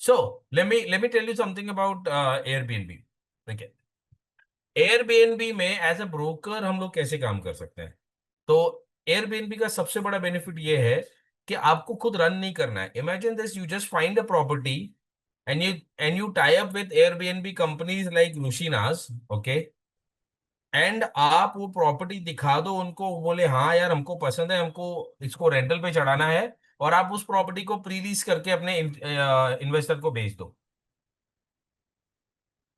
So let me tell you something about Airbnb. ठीक है, Airbnb में एज अ ब्रोकर हम लोग कैसे काम कर सकते हैं? तो एयरबीएनबी का सबसे बड़ा बेनिफिट ये है कि आपको खुद रन नहीं करना है. Imagine this, you just find a property and you tie up with Airbnb companies like Rushinas. Okay, and आप वो प्रॉपर्टी दिखा दो उनको, बोले हाँ यार हमको पसंद है, हमको इसको रेंटल पे चढ़ाना है, और आप उस प्रॉपर्टी को प्री लीज करके अपने इन्वेस्टर को बेच दो.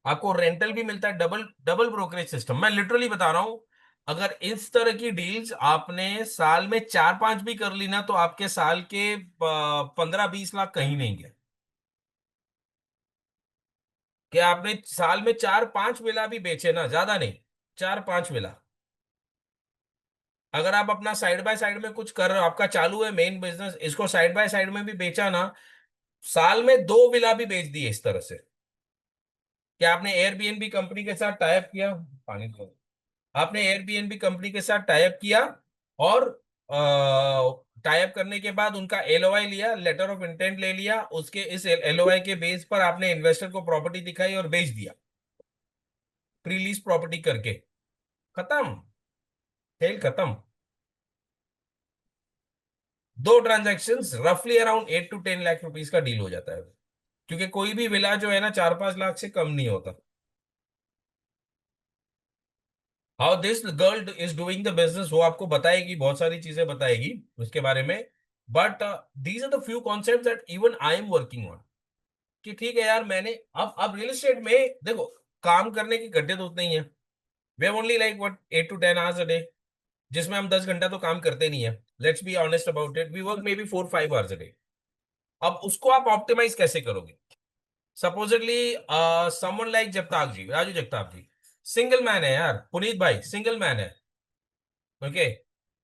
आपको रेंटल भी मिलता है, डबल डबल ब्रोकरेज सिस्टम. मैं लिटरली बता रहा हूं, अगर इस तरह की डील्स आपने साल में 4-5 भी कर ली ना, तो आपके साल के 15-20 लाख कहीं नहीं गए. कि आपने साल में 4-5 विला भी बेचे ना, ज्यादा नहीं, 4-5 विला. अगर आप अपना साइड बाय साइड में कुछ कर रहे हो, आपका चालू है मेन बिजनेस, इसको साइड बाय साइड में भी बेचा ना, साल में 2 विला भी बेच दिए इस तरह से. क्या आपने एयरबीएनबी कंपनी के साथ टाइप किया? पानी दो. आपने एयरबीएनबी कंपनी के साथ टाइप किया, और टाइप करने के बाद उनका एलओआई लिया, लेटर ऑफ इंटेंट ले लिया, उसके इस एलओआई के बेस पर आपने इन्वेस्टर को प्रॉपर्टी दिखाई और बेच दिया, प्री लीज प्रॉपर्टी करके. खत्म, खेल खत्म. 2 ट्रांजैक्शंस रफली अराउंड 8 to 10 लाख रुपीस का डील हो जाता है. क्योंकि कोई भी विला जो है ना, 4-5 लाख से कम नहीं होता. How this girl is doing the business, वो आपको बताएगी, बहुत सारी चीजें बताएगी उसके बारे में. But these are the few concept that even I am working on. कि ठीक है यार, मैंने अब रियल एस्टेट में देखो, काम करने की गड्ढे तो उतने ही है. We have only like what 8 to 10 hours a day, जिसमें हम 10 घंटा तो काम करते नहीं है. Let's be honest about it, we work may be 4-5 hours a day. अब उसको आप ऑप्टिमाइज कैसे करोगे? Supposedly someone like Jagtap ji, Raju Jagtap ji, single man है यार. पुनीत भाई सिंगल मैन है. ओके,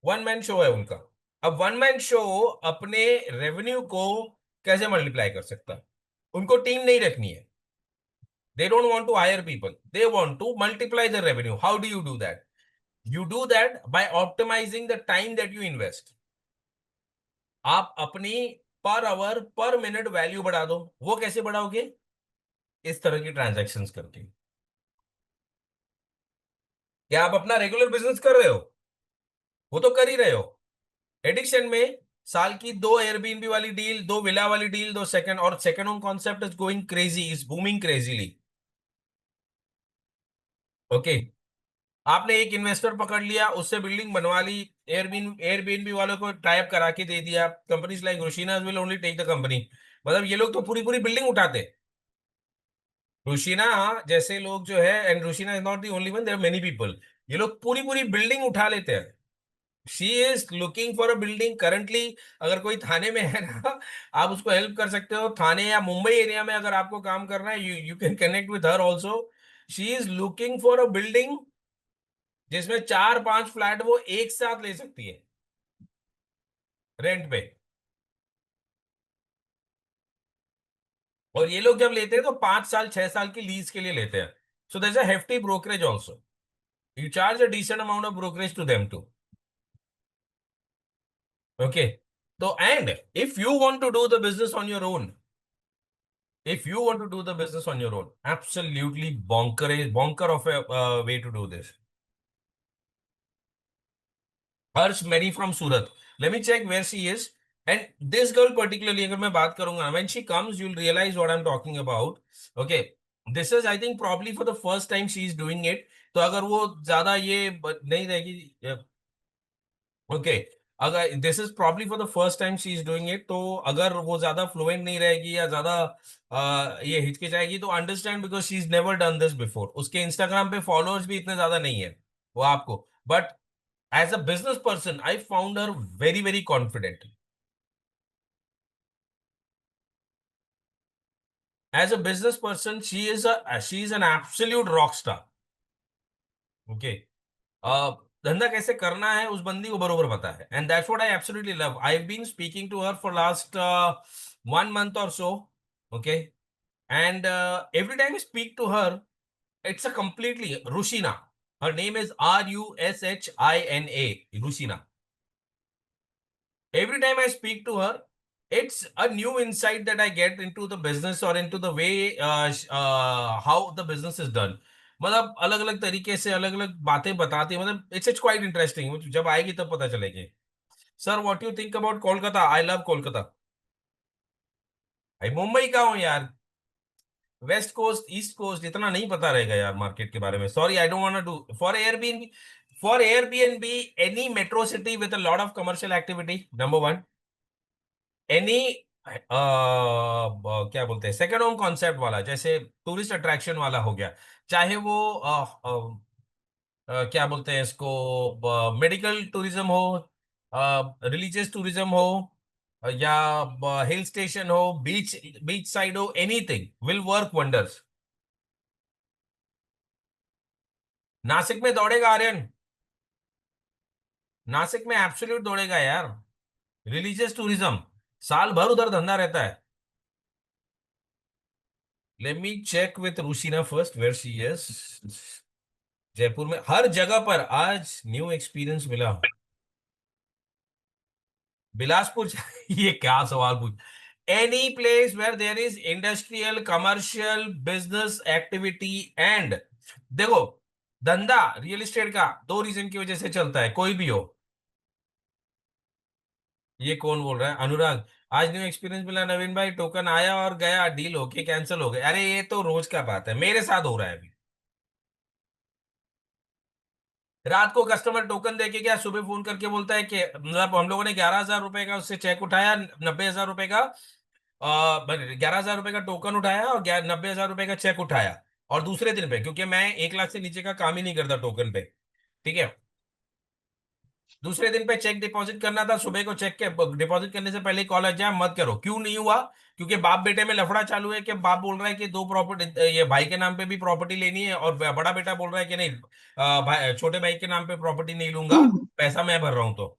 वन मैन शो है उनका. अब वन मैन शो अपने रेवेन्यू को कैसे मल्टीप्लाई कर सकता है? उनको टीम नहीं रखनी है. They don't want to hire people, they want to multiply the revenue. How do you do that? You do that by optimizing the time that you invest. आप अपनी पर आवर पर मिनट वैल्यू बढ़ा दो. वो कैसे बढ़ाओगे? इस तरह की ट्रांजैक्शंस करके. क्या आप अपना रेगुलर बिजनेस कर रहे हो? वो तो कर ही रहे हो. एडिक्शन में साल की 2 एयरबीएनबी वाली डील, 2 विला वाली डील, 2 सेकंड, और second home concept is going crazy, is booming crazily. Okay, आपने एक इन्वेस्टर पकड़ लिया, उससे बिल्डिंग बनवा ली, एयरबीएनबी वालों को टाइप करा के दे दिया. Companies like Rushina will only take the company. मतलब ये लोग तो पूरी पूरी बिल्डिंग उठाते. रुशीना जैसे लोग जो है, and Rushina is not the only one, there are many people. ये लोग पूरी पूरी बिल्डिंग उठा लेते हैं. She is looking for a building currently. अगर कोई थाने में है ना, आप उसको हेल्प कर सकते हो. थाने या मुंबई एरिया में अगर आपको काम करना है, you you can connect with her also. She is looking for a building जिसमें 4-5 फ्लैट वो एक साथ ले सकती है रेंट पे. और ये लोग जब लेते हैं तो 5 साल 6 साल की लीज के लिए लेते हैं. So there is a hefty brokerage also. You charge a decent amount of brokerage to them too. Okay, तो and if you want to do the business on your own, if you want to do the business on your own, absolutely bonker of a way to do this. Harsh Mary from Surat, let me check where she is. And this girl particularly, अगर मैं बात करूंगा, when she comes you'll realize what I'm talking about. Okay, this is I think probably for the first time she is doing it. तो अगर वो ज्यादा ये नहीं रहेगी. ओके, अगर this is probably for the first time she is doing it, तो अगर वो ज्यादा फ्लुएंट नहीं रहेगी या ज्यादा ये हिचकिचाएगी, तो understand, because she is never done this before. उसके इंस्टाग्राम पे फॉलोअर्स भी इतने ज्यादा नहीं है वो आपको. But as a business person I found her very very confident. As a business person she is an absolute rock star. Okay, धंधा कैसे करना है उस बंदी को बरोबर पता है. And that's what I absolutely love. I have been speaking to her for last 1 month or so. Okay, and every time I speak to her, it's a completely Rushina. Her name is Rushina. Rushina. Every time I speak to her, it's a new insight that I get into the business or into the way how the business is done. मतलब अलग अलग तरीके से अलग अलग बातें बताती है, मतलब इट्स क्वाइट इंटरेस्टिंग, जब आएगी तब पता चलेगी. Sir what you think about Kolkata? I love Kolkata. भाई मुंबई का हूँ यार. वेस्ट कोस्ट ईस्ट कोस्ट इतना नहीं पता रहेगा यार मार्केट के बारे में. Sorry, I don't want to do for Airbnb any metro city with a lot of commercial activity. Number one. Any क्या बोलते हैं, सेकंड होम कॉन्सेप्ट वाला, जैसे टूरिस्ट अट्रैक्शन वाला हो गया, चाहे वो क्या बोलते हैं इसको, मेडिकल टूरिज्म हो, रिलीजियस टूरिज्म हो, या हिल स्टेशन हो, बीच बीच साइड हो, anything will work wonders. Nashik में दौड़ेगा आर्यन. नासिक में एब्सोल्यूट दौड़ेगा यार. रिलीजियस टूरिज्म साल भर उधर धंधा रहता है. Let me check with Rushina first where she is. Jaipur में हर जगह पर आज न्यू एक्सपीरियंस मिला. बिलासपुर ये क्या सवाल पूछ. Any place where there is industrial commercial business activity and, देखो, धंधा रियल एस्टेट का दो रीजन की वजह से चलता है, कोई भी हो. ये कौन बोल रहा है? अनुराग. आज न्यू एक्सपीरियंस मिला नवीन भाई, टोकन आया और गया, डील होके कैंसिल हो गया. अरे ये तो रोज का बात है, मेरे साथ हो रहा है अभी. रात को कस्टमर टोकन देके गया, सुबह फोन करके बोलता है कि मतलब हम लोगों ने 11,000 रुपए का उससे चेक उठाया, 90,000 रुपए का, 11,000 रुपए का टोकन उठाया और 90,000 रुपए का चेक उठाया. और दूसरे दिन पे, क्योंकि मैं 1 लाख से नीचे का काम ही नहीं करता टोकन पे, ठीक है, दूसरे दिन पे चेक डिपॉजिट करना था. सुबह को चेक के डिपॉजिट करने से पहले कॉल आ जाए, मत करो. क्यों नहीं हुआ? क्योंकि बाप बेटे में लफड़ा चालू है कि बाप बोल रहा है कि दो प्रॉपर्टी, ये भाई के नाम पे भी प्रॉपर्टी लेनी है, और बड़ा बेटा बोल रहा है कि नहीं, भाई छोटे भाई के नाम पे प्रॉपर्टी नहीं लूंगा, पैसा मैं भर रहा हूं. तो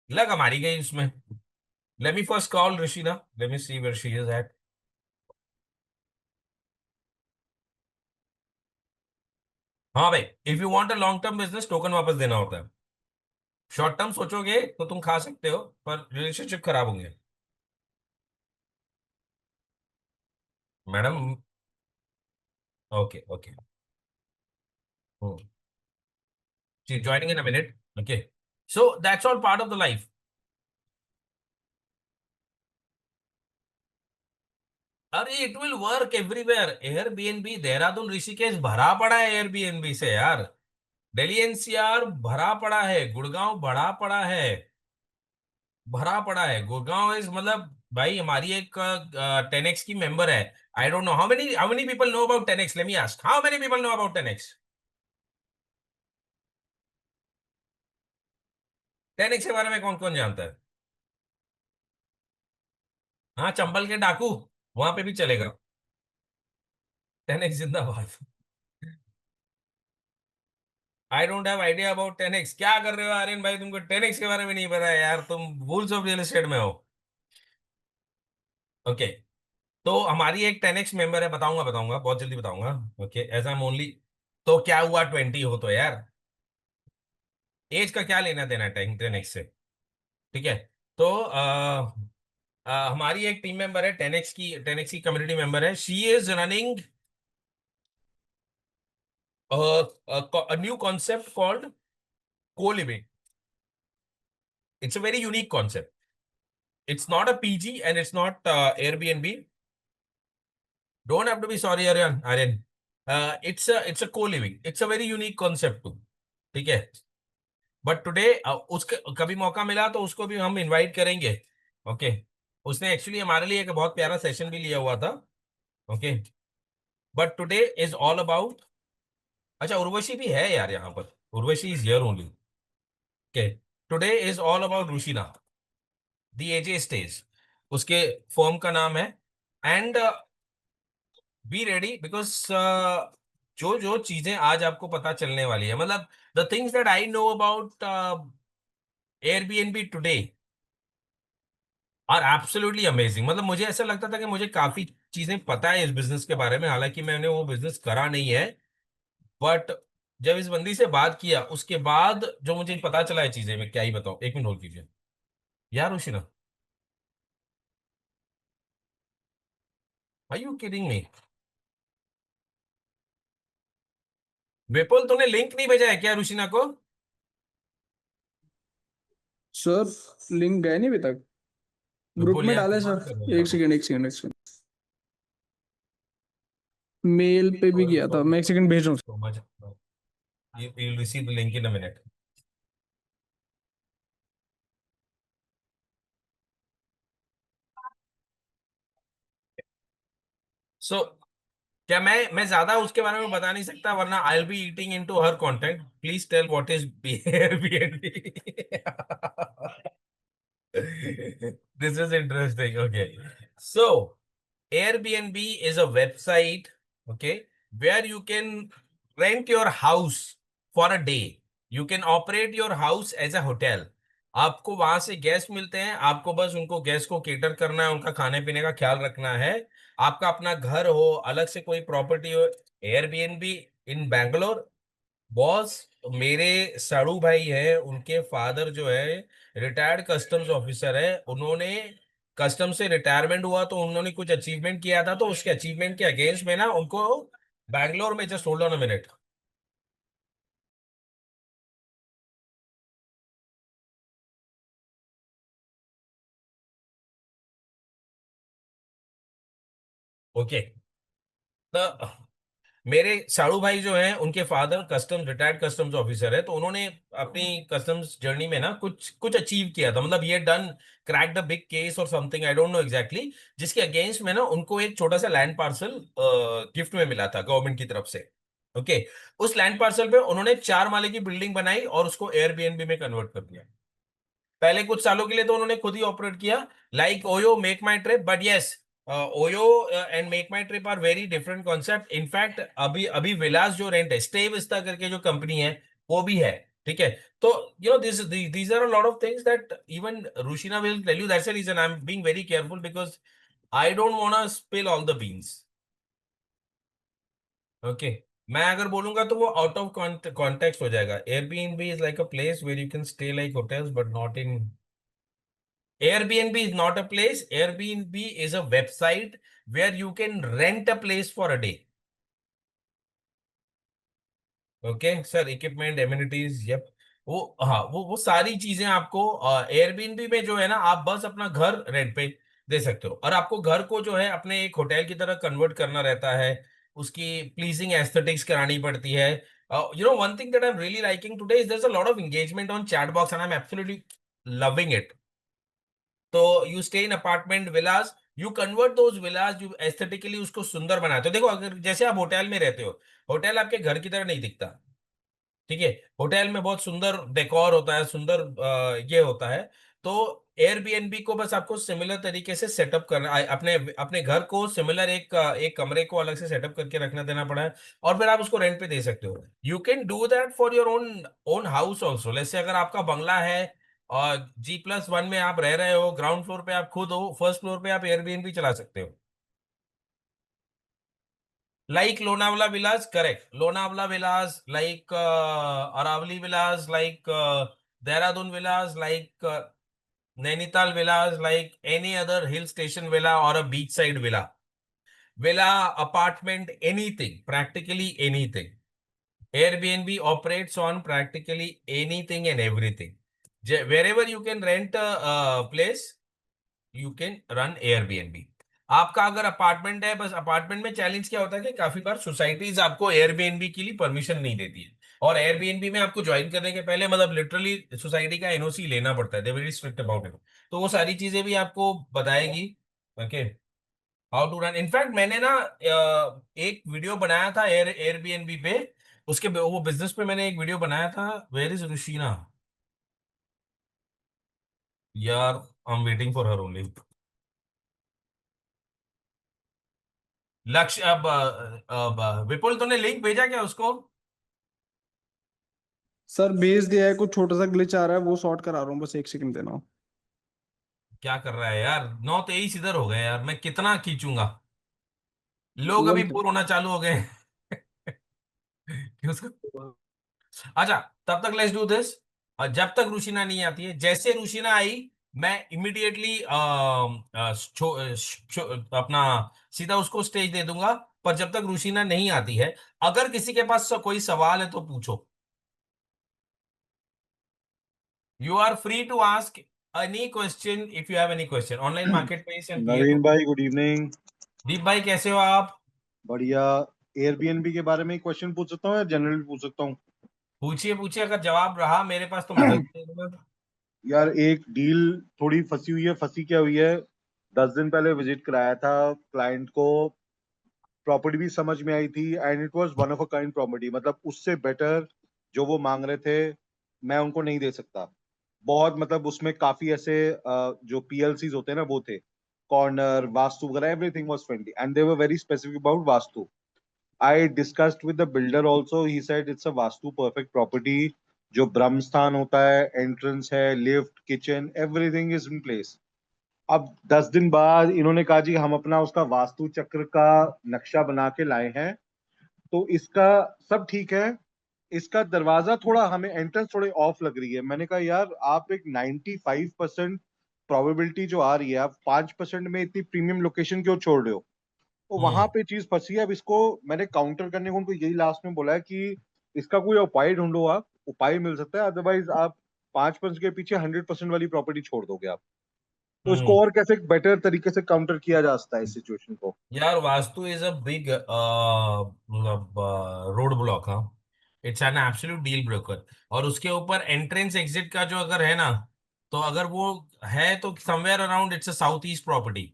लगा मारी गई उसमें. Let me first call Rushina, let me see where she is at. हाँ भाई, if you want a long term business, token वापस देना होता है. शॉर्ट टर्म सोचोगे तो तुम खा सकते हो, पर रिलेशनशिप खराब होंगे. Madam. Okay okay. She's joining in a minute. Okay. So that's all part of the life. अरे it will work everywhere. Airbnb Dehradun Rishikesh भरा पड़ा है एयरबीएनबी से यार. दिल्ली एनसीआर भरा पड़ा है, गुड़गांव भरा पड़ा है, भरा पड़ा है. गुड़गांव इज मतलब भाई हमारी एक 10x की मेंबर है. I don't know how many people know about 10x. Let me ask, how many people know about 10x? 10x के बारे में कौन कौन जानता है? हाँ, चंबल के डाकू, वहां पे भी चलेगा. 10x जिंदाबाद. I don't have idea about 10x. क्या कर रहे हो आर्यन भाई, तुमको 10x के बारे में नहीं पता है यार, तुम वुल्स ऑफ रियल एस्टेट में हो. ओके. तो हमारी एक 10x मेंबर है, बताऊंगा बताऊंगा बहुत जल्दी बताऊंगा. Okay, as I am only. तो क्या हुआ 20 हो तो यार, एज का क्या लेना देना 10x से. ठीक है. तो हमारी एक टीम मेंबर है 10x की कम्युनिटी मेंबर है. She is running new concept called co living. It's a very unique concept. It's not a PG and it's not Airbnb. Don't have to be sorry, Aryan. Aryan. It's a co-living. It's a very unique concept too. ठीक है. But today उसके कभी मौका मिला तो उसको भी हम इनवाइट करेंगे. ओके. उसने एक्चुअली हमारे लिए एक बहुत प्यारा सेशन भी लिया हुआ था. Okay. But today is all about. अच्छा, उर्वशी भी है यार यहाँ पर. Urvashi is here only. Okay. Today is all about Rushina, the AJ stage, उसके फॉर्म का नाम है. एंड बी रेडी बिकॉज जो जो चीजें आज आपको पता चलने वाली है, मतलब the things that I know about Airbnb today are absolutely amazing. मतलब मुझे ऐसा लगता था कि मुझे काफी चीजें पता है इस बिजनेस के बारे में, हालांकि मैंने वो बिजनेस करा नहीं है. बट जब इस बंदी से बात किया उसके बाद जो मुझे पता चला है चीजें, मैं क्या ही बताऊं, एक मिनट होल्ड कीजिए यार Rushina. Are you kidding me? Vipul तूने लिंक नहीं भेजा है क्या रुशिना को? सर लिंक गए नहीं अभी तक। ग्रुप विपुल में यार डाले कमाल कर रहे सर, हो यार एक तुम। सेकंड एक सेकंड एक सेकंड। मेल पे भी सॉरी किया था सॉरी मैं, एक सेकंड भेज रहा हूँ। So much. You will receive the link in a minute. So क्या मैं ज्यादा उसके बारे में बता नहीं सकता, वरना I will be eating into her content. Please tell what is Airbnb. This is interesting. Okay. So, Airbnb is a website, okay, where you can rent your house for a day. You can operate your house as a hotel. आपको वहां से guest मिलते हैं, आपको बस उनको guest को cater करना है, उनका खाने पीने का ख्याल रखना है। आपका अपना घर हो, अलग से कोई प्रॉपर्टी हो। एयरबीएनबी इन बैंगलोर, बॉस, मेरे साड़ू भाई है, उनके फादर जो है रिटायर्ड कस्टम्स ऑफिसर है। उन्होंने कस्टम से रिटायरमेंट हुआ तो उन्होंने कुछ अचीवमेंट किया था, तो उसके अचीवमेंट के अगेंस्ट में ना उनको बैंगलोर में, just hold on a minute. Okay. तो मेरे साड़ू भाई जो हैं उनके father customs, retired customs officer है, तो उन्होंने अपनी कस्टम्स जर्नी में ना कुछ कुछ अचीव किया था, मतलब ये done crack the big case और something, I don't know exactly, जिसके अगेंस्ट में ना उनको एक छोटा सा लैंड पार्सल गिफ्ट में मिला था गवर्नमेंट की तरफ से। ओके। उस लैंड पार्सल पे उन्होंने 4 माले की बिल्डिंग बनाई और उसको एयरबीएनबी में कन्वर्ट कर दिया। पहले कुछ सालों के लिए तो उन्होंने खुद ही ऑपरेट किया, like OYO, MakeMyTrip, but yes, OYO and MakeMyTrip are very different concept. In fact अभी अभी विलास जो रेंट है, स्टे विस्ता करके जो कंपनी है, वो भी है। ठीक है। तो this these are a lot of things that even Rushina will tell you, that's the reason I am being very careful, because I don't want to spill all the beans. Okay. मैं अगर बोलूंगा तो वो आउट ऑफ कॉन्टेक्स्ट हो जाएगा। Airbnb is like a place where you can stay like hotels but not in. Airbnb is not a place. Airbnb is a website where you can rent a place for a day. Okay sir, equipment, amenities, yep. वो, हाँ, वो सारी चीजें आपको Airbnb में जो है ना, आप बस अपना घर रेंट पे दे सकते हो, और आपको घर को जो है अपने एक होटल की तरह कन्वर्ट करना रहता है। उसकी प्लीजिंग एस्थेटिक्स करानी पड़ती है। One thing that I am really liking today is there is a lot of engagement on chat box and I am absolutely loving it. तो you stay in apartment villas, you convert those villas, you aesthetically उसको सुंदर बनाते हो। देखो, अगर जैसे आप hotel में रहते हो, होटल आपके घर की तरह नहीं दिखता। ठीक है। होटल में बहुत सुंदर डेकोर होता है, सुंदर ये होता है। तो एयरबीएनबी को बस आपको सिमिलर तरीके से सेटअप करना, अपने अपने घर को सिमिलर एक कमरे को अलग से सेटअप करके रखना देना पड़ा है, और फिर आप उसको रेंट पे दे सकते हो। You can do that for your own own house also. जैसे अगर आपका बंगला है और G+1 में आप रह रहे हो, ग्राउंड फ्लोर पे आप खुद हो, फर्स्ट फ्लोर पे आप एयरबीएनबी चला सकते हो। Like Lonavala villas, correct, Lonavala villas, like Aravalli villas, like Dehradun villas, like Nainital villas, like any other hill station villa और a beach side villa, villa, apartment, anything, practically anything. Airbnb operates on practically anything and everything. Wherever you can rent a place, you can run Airbnb. आपका अगर apartment है, बस apartment में challenge क्या होता है कि काफी बार सोसाइटीज आपको एयरबीएनबी के लिए परमिशन नहीं देती है, और एयरबीएनबी में आपको ज्वाइन करने के पहले, मतलब लिटरली सोसाइटी का एनओसी लेना पड़ता है, they very strict about it. तो वो सारी चीजें भी आपको बताएगी। Okay. How to run, in fact मैंने ना एक वीडियो बनाया था एयरबीएनबी पे, उसके वो बिजनेस पे मैंने एक वीडियो बनाया था। Where is Rushina? यार I am waiting for her only. Lakshya, अब विपुल तूने लिंक भेजा क्या उसको? सर भेज दिया है, कुछ छोटा सा ग्लिच आ रहा है, वो सॉर्ट करा रहा हूँ, बस एक सेकंड देना। क्या कर रहा है यार, 9:23 इधर हो गए यार, मैं कितना खींचूंगा। लोग अभी वन बोर होना चालू हो गए। उसको अच्छा, तब तक लेट्स डू दिस। जब तक रुशिना नहीं आती है, जैसे रुशिना आई मैं इमिडिएटली अपना सीधा उसको स्टेज दे दूंगा। पर जब तक रुशिना नहीं आती है, अगर किसी के पास कोई सवाल है तो पूछो। You are free to ask any question if you have any question online market place and PA Naveen too. भाई, गुड इवनिंग। दीप भाई कैसे हो आप? बढ़िया। एयरबीएनबी के बारे में क्वेश्चन पूछ सकता हूँ या जनरल पूछ सकता हूँ? पूछिए पूछिए, अगर जवाब रहा मेरे पास तो मैं जल्दी दे दूंगा। यार, एक डील थोड़ी फंसी हुई है। फंसी क्या हुई है, 10 दिन पहले विजिट कराया था क्लाइंट को। प्रॉपर्टी भी समझ में आई थी and it was one of a kind property, मतलब उससे बेटर जो वो मांग रहे थे मैं उनको नहीं दे सकता। बहुत मतलब उसमें काफी ऐसे जो पीएलसीज होते हैं ना वो थे, कॉर्नर वास्तु वगैरह, everything was friendly and they were very specific about vastu. I discussed with the builder also. He said it's a Vastu perfect property. जो ब्रह्म स्थान होता है, एंट्रेंस है, lift, kitchen, everything is in place. अब 10 दिन बाद इन्होंने कहा जी हम अपना उसका वास्तु चक्र का नक्शा बना के लाए हैं, तो इसका सब ठीक है। इसका दरवाजा थोड़ा, हमें एंट्रेंस थोड़ी ऑफ लग रही है। मैंने कहा यार आप एक 95% प्रोबेबिलिटी जो आ रही है, आप 5% में इतनी प्रीमियम लोकेशन क्यों छोड़ रहे हो? तो वहां हम्म। पे चीज फंसी है। अब इसको मैंने काउंटर करने को उनको यही लास्ट में बोला है कि इसका कोई उपाय ढूंढो। आप उपाय मिल सकता है, अदरवाइज आप 5% के पीछे 100% वाली प्रॉपर्टी छोड़ दोगे आप। तो इसको हम्म। और कैसे बेटर तरीके से काउंटर किया जा सकता है इस सिचुएशन को? यार वास्तु इज अ बिग मतलब रोड ब्लॉक। हाँ, it's an absolute deal breaker. और उसके ऊपर एंट्रेंस एग्जिट का जो अगर है ना, तो अगर वो है तो somewhere around it's a south east property.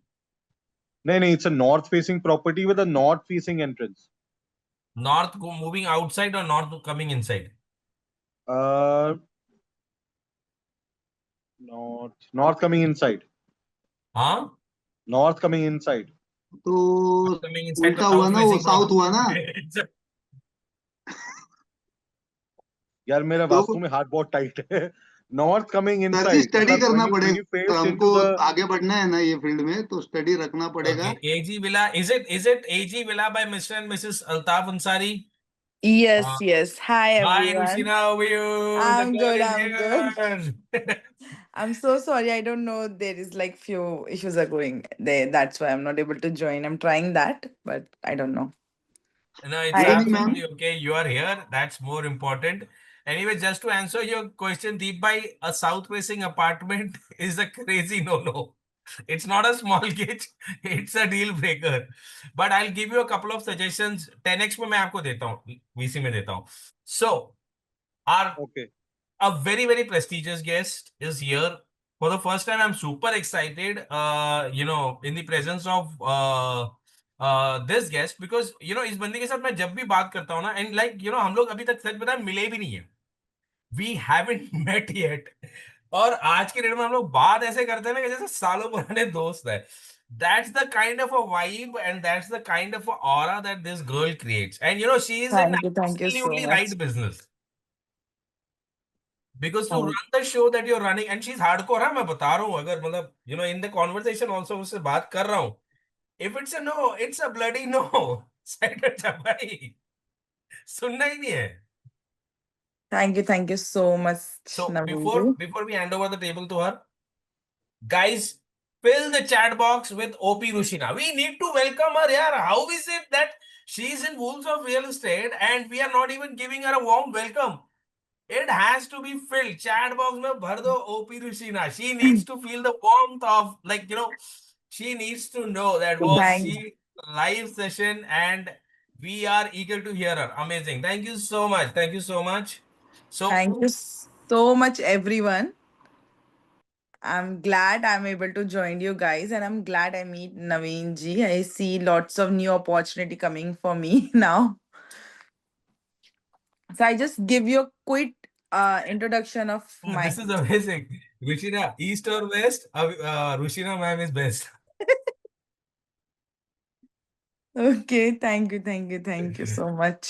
नहीं नहीं, it's a north facing property with a north facing entrance. North moving outside और north coming inside. North north coming inside. हाँ, नॉर्थ कमिंग इनसाइड। तो कमिंग इनसाइड तो उल्टा हुआ south ना, वो फेसिंग साउथ हुआ ना। प्रॉपर्टी। यार मेरा तो वास्तु में हाथ बहुत टाइट है। नॉर्थ कमिंग सर जी, इनसाइड स्टडी मतलब करना when you पड़ेगा, face हमको into the। आगे बढ़ना है ना ये फील्ड में, तो स्टडी रखना ओके, पड़ेगा। AG villa, is it AG villa by Mr and Mrs Altaf Ansari? Yes, yes. Hi, Hi, everyone. Rushina, how are you? The I'm girl good. is I'm good. here. I'm so sorry. I don't know. There is like few issues are going there. That's why I'm not able to join. I'm trying that, but I don't know. No, it's कोई Hi. नहीं ma'am. absolutely okay. You are here. That's more important. Anyway, just to answer your question, Deep bhai, a south-facing apartment is a crazy no-no. It's not a small gauge. It's a deal breaker. But I'll give you a couple of suggestions. 10x में मैं आपको देता हूँ, VC में देता हूँ. So, our okay. a very very prestigious guest is here for the first time. I'm super excited, in the presence of this guest, because इस बंदी के साथ मैं जब भी बात करता हूँ ना, एंड लाइक हम लोग अभी तक सच बताएं मिले भी नहीं है। We haven't met yet. और आज के डेट में हम लोग बात ऐसे करते हैं ना कि जैसे सालों पुराने दोस्त है। That's the kind of a vibe and that's the kind of a aura that this girl creates. And she is in Thank you so absolutely much. right business. Because to Thank run the show that you're running, and she's hardcore, हाँ मैं बता रहा हूँ, अगर मतलब in the conversation also उससे बात कर रहा हूँ, if it's a no, it's a bloody no. Said अच्छा भाई, सुनना ही नहीं है। Thank you so much, So Naveen before ji. before we hand over the table to her, guys, fill the chat box with OP Rushina. We need to welcome her here. How is it that she's in Wolves of Real Estate and we are not even giving her a warm welcome? It has to be filled. Chat box में भर दो OP Rushina. She needs to feel the warmth of, she needs to know that was Thank, she live session, and we are eager to hear her. Amazing. Thank you so much. Thank you so much. So thank you so much, everyone. I'm glad I'm able to join you guys, and I'm glad I meet Naveen ji. I see lots of new opportunity coming for me now. So I just give you a quick introduction of my. this is amazing. Rushina, East or West? Rushina ma'am is best. Okay, thank you so much.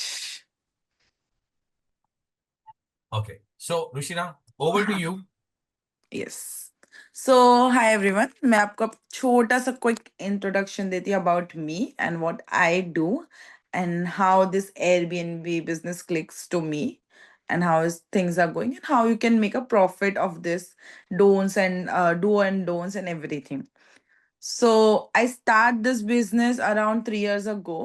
Okay. So Rushina, over to you. Yes. So hi everyone. मैं आपको अब छोटा सा quick introduction देती हूँ about me and what I do and how this Airbnb business clicks to me and how is things are going and how you can make a profit of this don'ts and do and don'ts and everything. So I start this business around 3 years ago,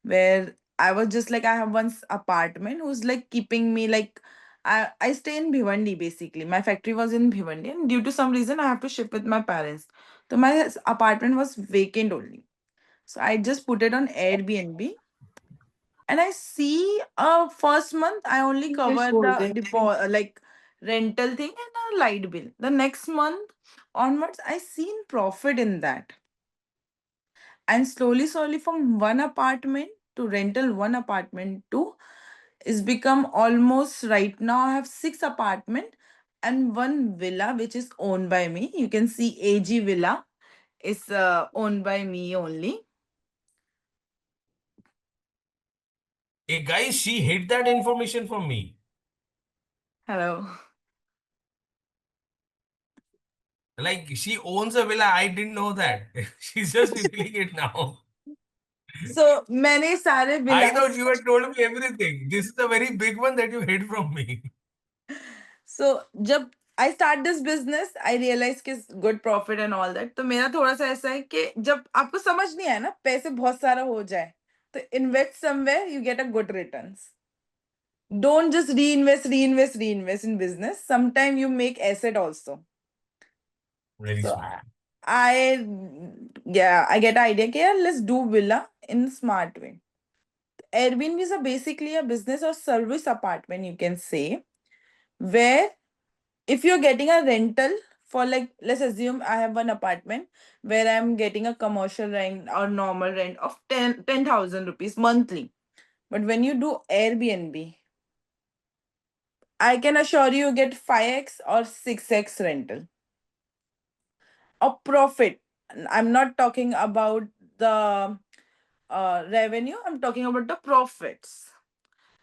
where I was just like, I have one apartment who's like keeping me like, I stay in Bhiwandi basically. My factory was in Bhiwandi, and due to some reason, I have to shift with my parents. So my apartment was vacant only. So I just put it on Airbnb, and I see first month I only Yes, cover hold the it. like rental thing and a light bill. The next month onwards, I seen profit in that. And slowly, from one apartment to rental one apartment to is become almost right now I have 6 apartment and one villa which is owned by me. You can see AG Villa is owned by me only. Hey guys, she hid that information from me. Hello. Like she owns a villa. I didn't know that. She's just revealing it now. So मैंने सारे I thought villas. you had told me everything. This is a very big one that you hid from me. So जब I start this business, I realize कि good profit and all that. तो मेरा थोड़ा सा ऐसा है कि जब आपको समझ नहीं आया ना, पैसे बहुत सारा हो जाए, तो invest somewhere, you get a good returns. Don't just reinvest in business. Sometimes you make asset also. Very So smart. I get idea कि यार let's do villa in smart way. Airbnb is basically a business or service apartment, you can say, where if you're getting a rental for like, let's assume I have one apartment where I'm getting a commercial rent or normal rent of 10,000 rupees monthly. But when you do Airbnb, I can assure you get 5x or 6x rental. A profit. I'm not talking about the revenue, I'm talking about the profits.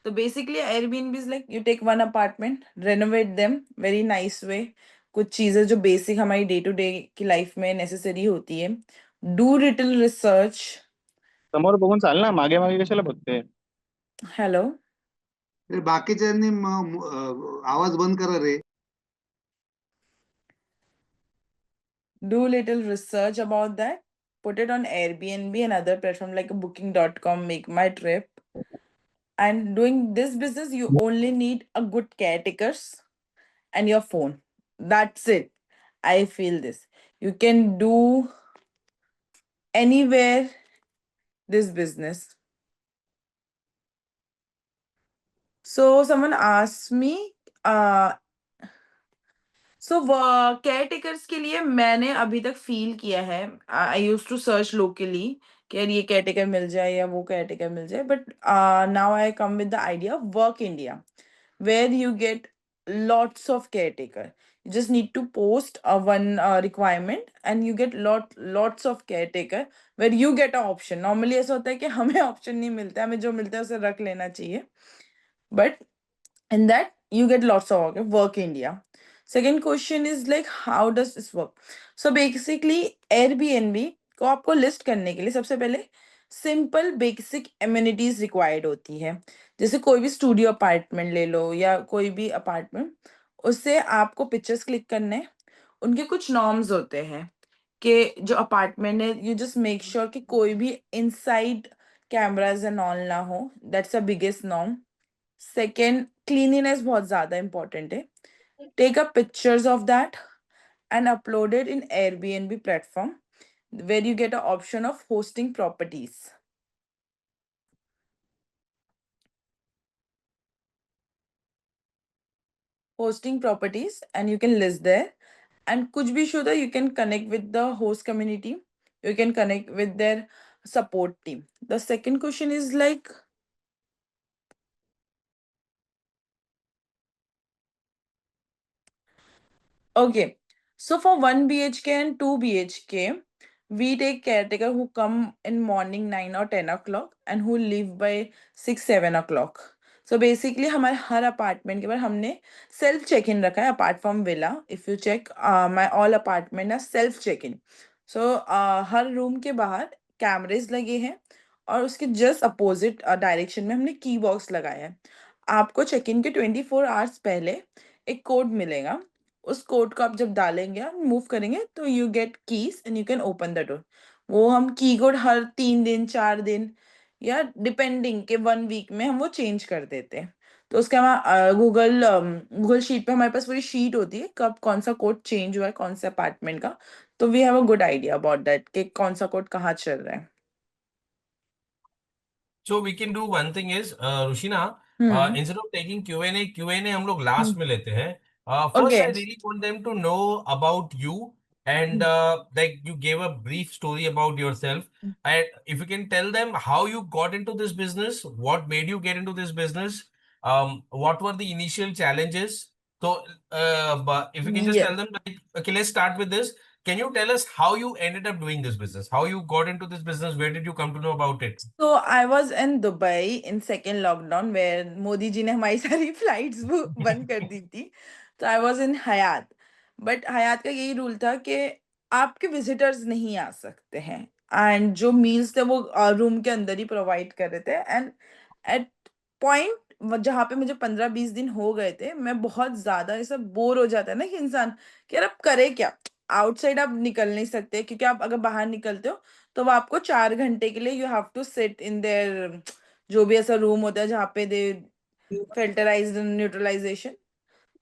So basically, Airbnb is like you take one apartment, renovate them very nice way. कुछ चीजें जो basic हमारी day to day की life में necessary होती है. Do little research. समोर बघून चाल ना, मागे मागे कशाला बघते? हेलो. ते बाकीच्यांनी आवाज बंद करा रे. Do little research about that. Put it on Airbnb and other platform like booking.com, make my trip. And doing this business, you only need a good caretakers and your phone. That's it. I feel this. You can do anywhere this business. So someone asked me, so caretakers के लिए मैंने अभी तक feel किया है, आई use to search locally कि यार ये केयरटेकर मिल जाए या वो केयरटेकर मिल जाए, but now I come with the idea work India, where you get lots of caretaker. You just need to post one requirement and you get lots of caretaker where you get an option. Normally ऐसा होता है कि हमें option नहीं मिलता है, हमें जो मिलता है उसे रख लेना चाहिए, but in that you get lots of work India. Second question is like how does this work? So basically Airbnb को आपको लिस्ट करने के लिए सबसे पहले सिंपल बेसिक एमिनिटीज रिक्वायर्ड होती है. जैसे कोई भी स्टूडियो अपार्टमेंट ले लो या कोई भी अपार्टमेंट, उससे आपको पिक्चर्स क्लिक करने हैं. उनके कुछ नॉर्म्स होते हैं कि जो अपार्टमेंट है यू जस्ट मेक श्योर कि कोई भी इनसाइड कैमराज एंड ऑल ना हो. That's a biggest norm. Second, cleanliness बहुत ज्यादा इंपॉर्टेंट है. Take up pictures of that and upload it in Airbnb platform where you get an option of hosting properties. Hosting properties and you can list there. And kuch bhi shuda, you can connect with the host community. You can connect with their support team. The second question is like, okay, so for 1 BHK and 2 BHK, we take caretaker who come in morning 9 or 10 o'clock and who leave by 6, 7 o'clock. So basically हमारे हर apartment के बाद हमने self check in रखा है apart from villa. If you check my all apartment है self check in. So हर room के बाहर कैमरेज लगे हैं और उसके जस्ट अपोजिट डायरेक्शन में हमने की बॉक्स लगाया है. आपको चेक इन के 24 आवर्स पहले एक कोड मिलेगा। उस कोड को आप जब डालेंगे और मूव करेंगे तो you gate keys and you can open the door. वो हम की कोड हर 3 दिन 4 दिन या डिपेंडिंग के 1 वीक में हम वो चेंज कर देते हैं। तो उसके हम गूगल शीट पे हमारे पास पूरी शीट होती है कब कौन सा कोड चेंज हुआ है कौन से अपार्टमेंट का। तो we have a good idea about that कि कौन सा कोड कहाँ चल रहा है। So we can do one thing is, Rushina, hmm. instead of taking Q&A हम लोग लास्ट में लेते हैं. First, okay. I really want them to know about you, and like you gave a brief story about yourself. And if you can tell them how you got into this business, what made you get into this business, what were the initial challenges. So, but if you can just tell Yes. them, like, okay, let's start with this. Can you tell us how you ended up doing this business? How you got into this business? Where did you come to know about it? So I was in Dubai in second lockdown where Modi ji ने हमारी सारी flights बंद कर दी थी। तो I was in Hayat. But हयात का यही rule था कि आपके विजिटर्स नहीं आ सकते हैं एंड जो मील्स थे वो रूम के अंदर ही प्रोवाइड कर रहे थे। एंड एट पॉइंट जहाँ पे मुझे 15-20 दिन हो गए थे मैं बहुत ज्यादा ऐसा बोर हो जाता है ना कि इंसान कि यार अब करे क्या। आउटसाइड आप निकल नहीं सकते क्योंकि आप अगर बाहर निकलते हो तो वो आपको 4 घंटे के लिए you have to sit in there जो भी ऐसा रूम होता है जहाँ पे दे फिल्टराइज्ड न्यूट्रलाइजेशन।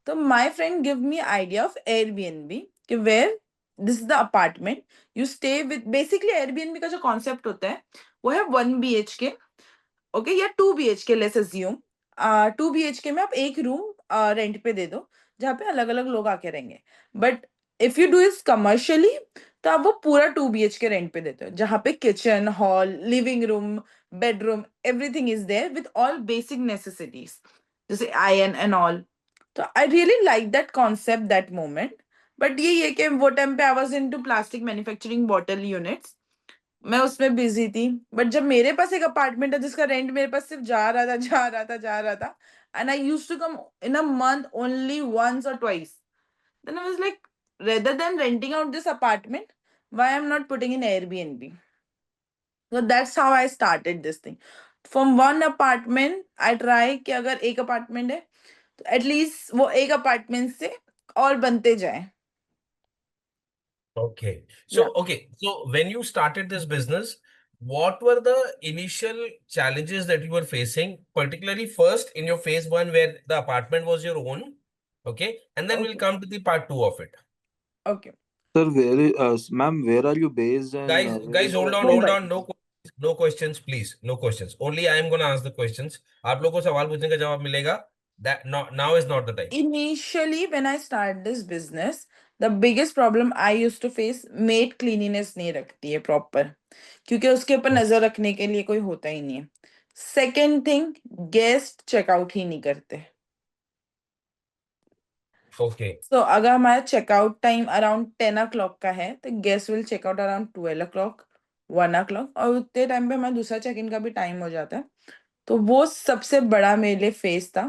तो my friend give me idea of Airbnb कि where this is the apartment you stay with. Basically Airbnb का जो कॉन्सेप्ट होता है वो है 1 BHK, ओके, या 2 BHK लेट्स अज्यूम। 2 BHK में आप एक रूम रेंट पे दे दो जहाँ पे अलग अलग लोग आके रहेंगे। But if you do is commercially तो आप वो पूरा 2 BHK रेंट पे देते हो जहाँ पे kitchen hall living room bedroom everything is there with all basic necessities जैसे आयरन एंड ऑल। तो I really like that concept that moment. But ये कि वो टाइम पे I was into plastic manufacturing bottle units, मैं उसमें busy थी। But जब मेरे पास एक अपार्टमेंट है जिसका रेंट मेरे पास सिर्फ जा रहा था जा रहा था जा रहा था and I used to come in a month only once और twice, then I was like rather than renting out this apartment, why I'm not putting in Airbnb? So that's how I started this thing. From one apartment, I try कि अगर एक apartment है तो at least वो एक apartment से और बनते जाए। Okay. या So when you started this business, what were the initial challenges that you were facing, particularly first in your phase one where the apartment was your own? Okay. And then we'll okay come to the part two of it. Okay. Sir, ma'am, where are you based and where Guys, is the hold Mumbai. on. No questions, please. No questions. Only I am gonna ask the questions. आप लोगों को सवाल पूछने का जवाब मिलेगा. That now is not the time. Initially, when I started this business, the biggest problem I used to face, maid cleanliness नहीं रखती है proper, क्योंकि उसके ऊपर नजर रखने के लिए कोई होता ही नहीं है। Second thing, guest checkout ही नहीं करते। Okay. So अगर हमारा चेकआउट टाइम अराउंड 10 o'clock का है तो guest will checkout around 12 o'clock 1 o'clock, और उतने टाइम पे हमारा दूसरा चेक इन का भी टाइम हो जाता है। तो वो सबसे बड़ा मेरे लिए फेस था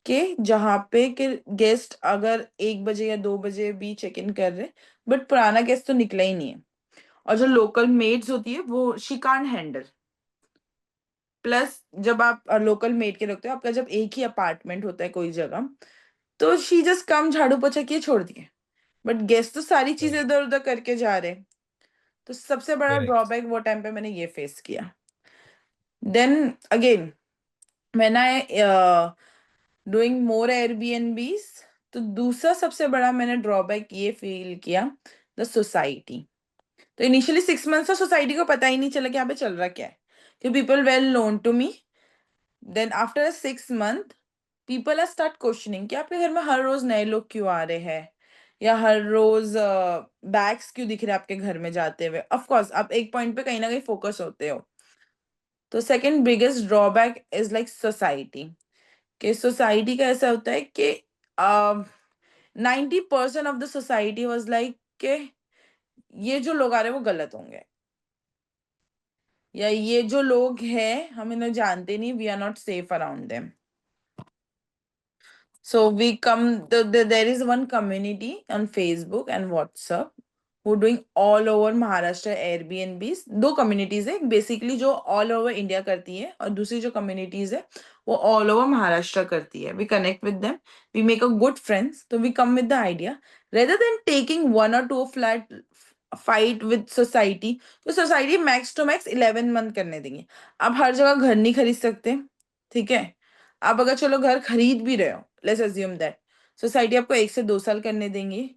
कि जहाँ पे कि गेस्ट अगर 1 बजे या 2 बजे भी चेक इन कर रहे, बट पुराना गेस्ट तो निकला ही नहीं है। और जो लोकल मेड्स होती है वो शी कांट हैंडल। प्लस जब आप लोकल मेड के रखते हो, आपका जब एक ही अपार्टमेंट होता है कोई जगह, तो शी जस्ट कम झाड़ू पोछा किए छोड़ दिए, बट गेस्ट तो सारी चीजें Right. इधर उधर करके जा रहे। तो सबसे बड़ा Correct. ड्रॉबैक वो टाइम पे मैंने ये फेस किया। Then again when I doing more Airbnbs, तो दूसरा सबसे बड़ा मैंने ड्रॉबैक ये फील किया, द सोसाइटी। तो इनिशियली 6 मंथ्स तो सोसाइटी को पता ही नहीं चला कि यहाँ पे चल रहा क्या है, कि people well known to me. Then after 6 month people are start questioning कि आपके घर में हर रोज नए लोग क्यों आ रहे हैं, या हर रोज बैग्स क्यों दिख रहे हैं आपके घर में जाते हुए। ऑफ कोर्स आप एक पॉइंट पे कहीं ना कहीं फोकस होते हो। तो second biggest drawback is like society, कि सोसाइटी का ऐसा होता है कि 90% of the society was like के ये जो लोग आ रहे हैं वो गलत होंगे, या ये जो लोग हैं हम इन्हें जानते नहीं, we are not safe around them. So we come, there is one community on Facebook and WhatsApp who doing all over Maharashtra Airbnbs। दो communities है, basically जो all over India करती है, और दूसरी जो communities है वो ऑल ओवर महाराष्ट्र करती है. We connect with them, we make a good friends, तो we come with the idea rather than taking 1 or 2 flat fight with society. तो society max to max 11 month करने देंगे. आप हर जगह घर नहीं खरीद सकते, ठीक है. आप अगर चलो घर खरीद भी रहे हो, लेट्स अज्यूम दैट सोसाइटी आपको 1 से 2 साल करने देंगी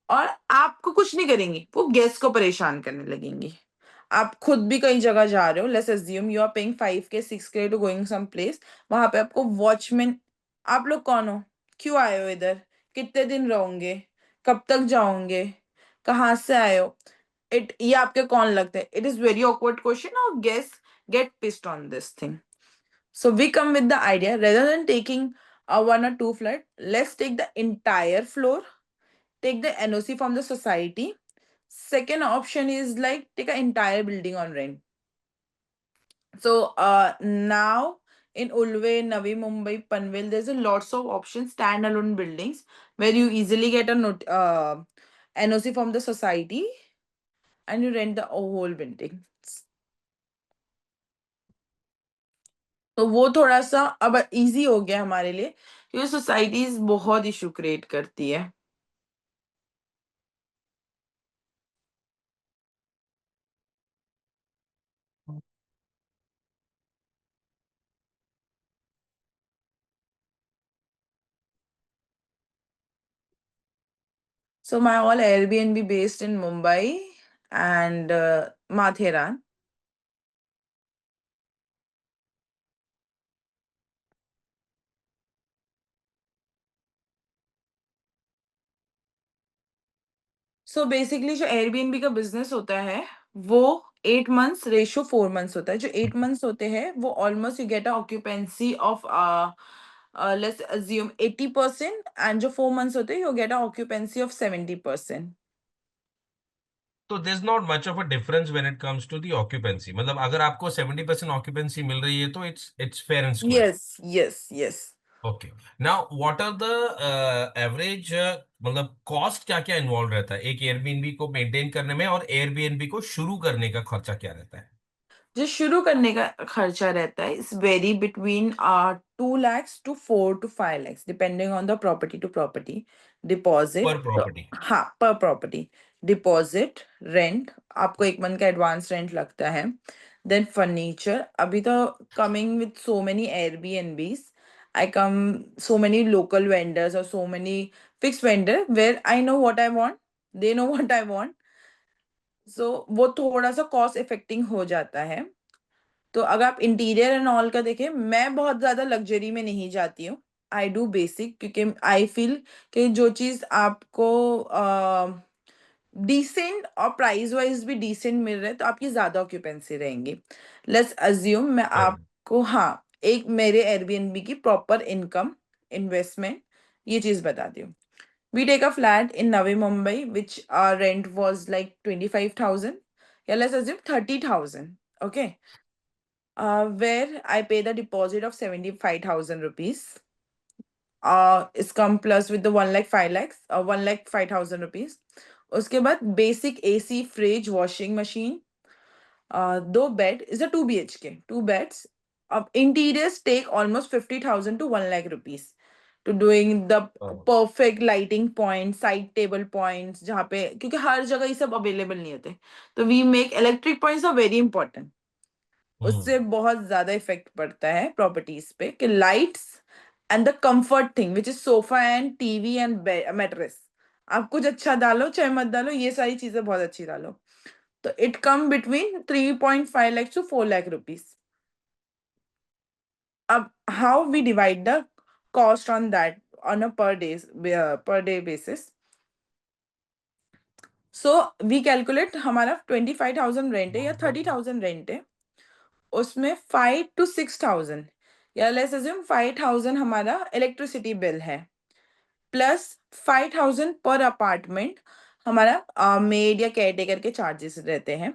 और आपको कुछ नहीं करेंगी, वो गेस्ट को परेशान करने लगेंगी. आप खुद भी कहीं जगह जा रहे हो, let's assume you are paying 5K 6K to going some place, वहां पे आपको वॉचमैन, आप लोग कौन हो, क्यों आए हो इधर, कितने दिन रहोगे, कब तक जाओगे, कहाँ से आए हो, ये आपके कौन लगते हैं. It is very awkward question और guest get pissed on this thing. So we come with the idea rather than taking a 1 or 2 flat, let's take the entire floor, take the NOC from the society. Second option is like take an entire building on rent. So now in Ulve, Navi Mumbai, Panvel, there's a lots of options, standalone buildings where you easily get a NOC from the society and you rent the whole building. तो वो थोड़ा सा अब easy हो गया हमारे लिए क्योंकि सोसाइटीज बहुत इशू क्रिएट करती है. So my all Airbnb based in Mumbai and Matheran. So basically जो Airbnb का बिजनेस होता है वो 8 months रेशो 4 months होता है. जो 8 months होते हैं वो almost you get a occupancy of let's assume 80% and जो 4 months होते हैं you get a occupancy of 70%. तो there is not much of a difference when it comes to the occupancy. मतलब अगर आपको 70% ऑक्यूपेंसी मिल रही है तो it's fair and square. Yes, yes, yes. Okay. Now what are the average, मतलब cost क्या क्या इन्वॉल्व रहता है एक एयरबीएनबी को मेंटेन करने में, और एयरबीएनबी को शुरू करने का खर्चा क्या रहता है? जो शुरू करने का खर्चा रहता है इस very between 2 lakhs to 4 to 5 lakhs depending on the property to property. Deposit, per property. हाँ, पर प्रॉपर्टी. डिपॉजिट, रेंट, आपको 1 month का एडवांस रेंट लगता है. देन फर्नीचर, अभी तो coming with so many Airbnbs, I come so many local vendors और so many fix vendor where I know what I want, they know what I want. So वो थोड़ा सा cost affecting हो जाता है. तो अगर आप इंटीरियर एंड ऑल का देखें, मैं बहुत ज्यादा लग्जरी में नहीं जाती हूँ. आई डू बेसिक क्योंकि आई फील कि जो चीज आपको डिसेंट और प्राइस वाइज भी डिसेंट मिल रहा है तो आपकी ज्यादा ऑक्यूपेंसी रहेंगी. लेट्स अज्यूम मैं आपको, हाँ, एक मेरे एयरबीएनबी की प्रॉपर इनकम, इन्वेस्टमेंट, ये चीज बताती हूँ. We take a flat in Navi Mumbai, which our rent was like 25,000. Yeah, let's assume 30,000. Okay. Where I pay the deposit of 75,000 rupees. Is come plus with the 1 lakh 5 lakhs, 1 lakh 5,000 rupees. उसके बाद basic AC, fridge, washing machine, 2 bed is a 2 BHK, 2 beds. Interiors take almost 50,000 to 1 lakh rupees to doing the perfect lighting points, side table points, जहाँ पे क्योंकि हर जगह ये सब available नहीं होते, तो we make electric points are very important. उससे बहुत ज्यादा इफेक्ट पड़ता है प्रॉपर्टीज पे कि lights and the comfort thing which is sofa and TV and mattress. आप कुछ अच्छा डालो चाहे मत डालो, ये सारी चीजें बहुत अच्छी डालो. तो इट कम बिटवीन 3.5 lakhs to 4 lakh rupees. अब how we divide the cost on that on a per day basis. So we calculate हमारा 25,000 रेंट है या 30,000 रेंट है, उसमें 5 to 6,000 या लेट्स अज्यूम 5,000 हमारा इलेक्ट्रिसिटी बिल है, प्लस 5,000 पर अपार्टमेंट हमारा मेड या केयरटेकर के चार्जेस रहते हैं.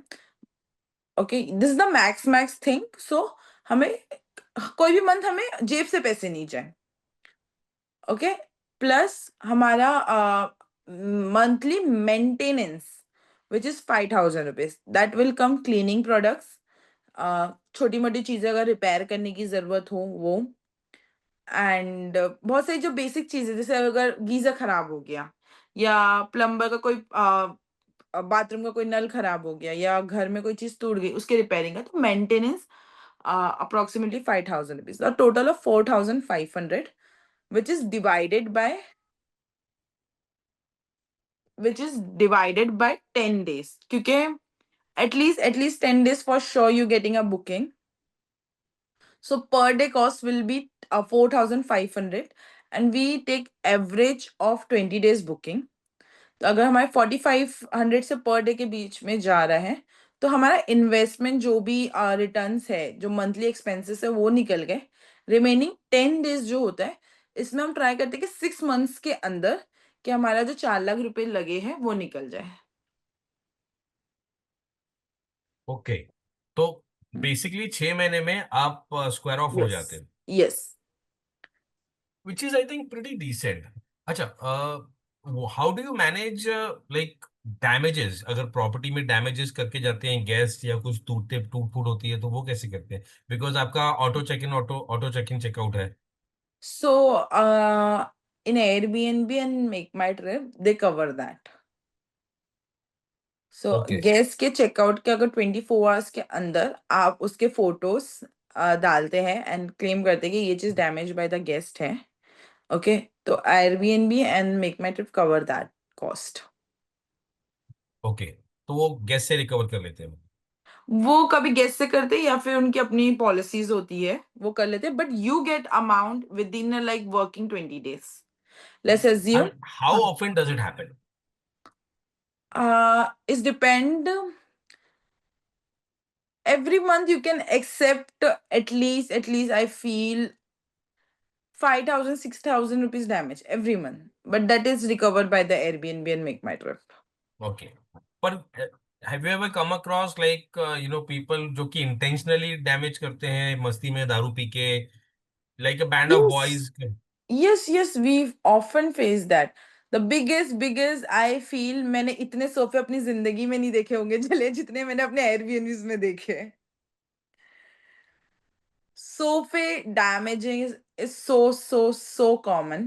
Okay, this is the max thing. So हमें कोई भी मंथ हमें जेब से पैसे नहीं जाए. ओके, प्लस हमारा monthly maintenance which is 5,000 rupees, that will come cleaning products, छोटी मोटी चीजें अगर रिपेयर करने की जरूरत हो वो, एंड बहुत सारी जो बेसिक चीजें, जैसे अगर गीजर खराब हो गया या प्लम्बर का कोई बाथरूम का कोई नल खराब हो गया या घर में कोई चीज टूट गई, उसके रिपेयरिंग का, तो maintenance approximately 5,000 rupees, a total of 4,500, which is divided by 10 days, क्योंकि at least 10 days for sure you getting a booking. So per day cost will be 4,500 and we take average of 20 days booking. तो अगर हमारे 4,500 से per day के बीच में जा रहा है, तो हमारा इन्वेस्टमेंट जो भी रिटर्न्स है, जो मंथली एक्सपेंसेस है, वो निकल गए। रिमेनिंग 10 डेज जो होता है, इसमें हम ट्राई करते हैं कि 6 मंथ्स के अंदर कि हमारा जो 4 लाख रुपए लगे हैं वो निकल जाए। ओके, तो बेसिकली 6 महीने में आप स्क्वायर ऑफ हो जाते यस, हैं, yes. which is I think pretty decent. अच्छा, how do you manage like damages? अगर प्रॉपर्टी में डैमेजेस करके जाते हैं गेस्ट या कुछ टूट फूट होती है तो वो कैसे करते हैं? बिकॉज आपका ऑटो चेक इन चेकआउट है। So in Airbnb and Make My Trip, they cover that. So okay, guest के चेकआउट के अगर 24 आवर्स के अंदर आप उसके फोटोज डालते हैं एंड क्लेम करते हैं कि ये चीज डैमेज बाय द गेस्ट है, ओके, तो Airbnb and make my trip cover that cost. Okay, तो वो गेस्ट से रिकवर कर लेते हैं। वो कभी गेस्ट से करते हैं या फिर उनकी अपनी पॉलिसीज होती है, वो कर लेते हैं, but you get amount with in like working 20 days। Let's assume, And how often does it happen? It's depend, every month you can accept at least I feel 5,000 6,000 rupees damage every month, but that is recovered by the Airbnb and Make My Trip. Okay, पर have you ever come across like people जो कि intentionally damage करते हैं मस्ती में दारू P के, like a band of Yes, boys? yes, we've often faced that. The biggest I feel, मैंने इतने सोफे अपनी जिंदगी में नहीं देखे होंगे चले जितने मैंने अपने Airbnbs में देखे। Sofa damaging is so common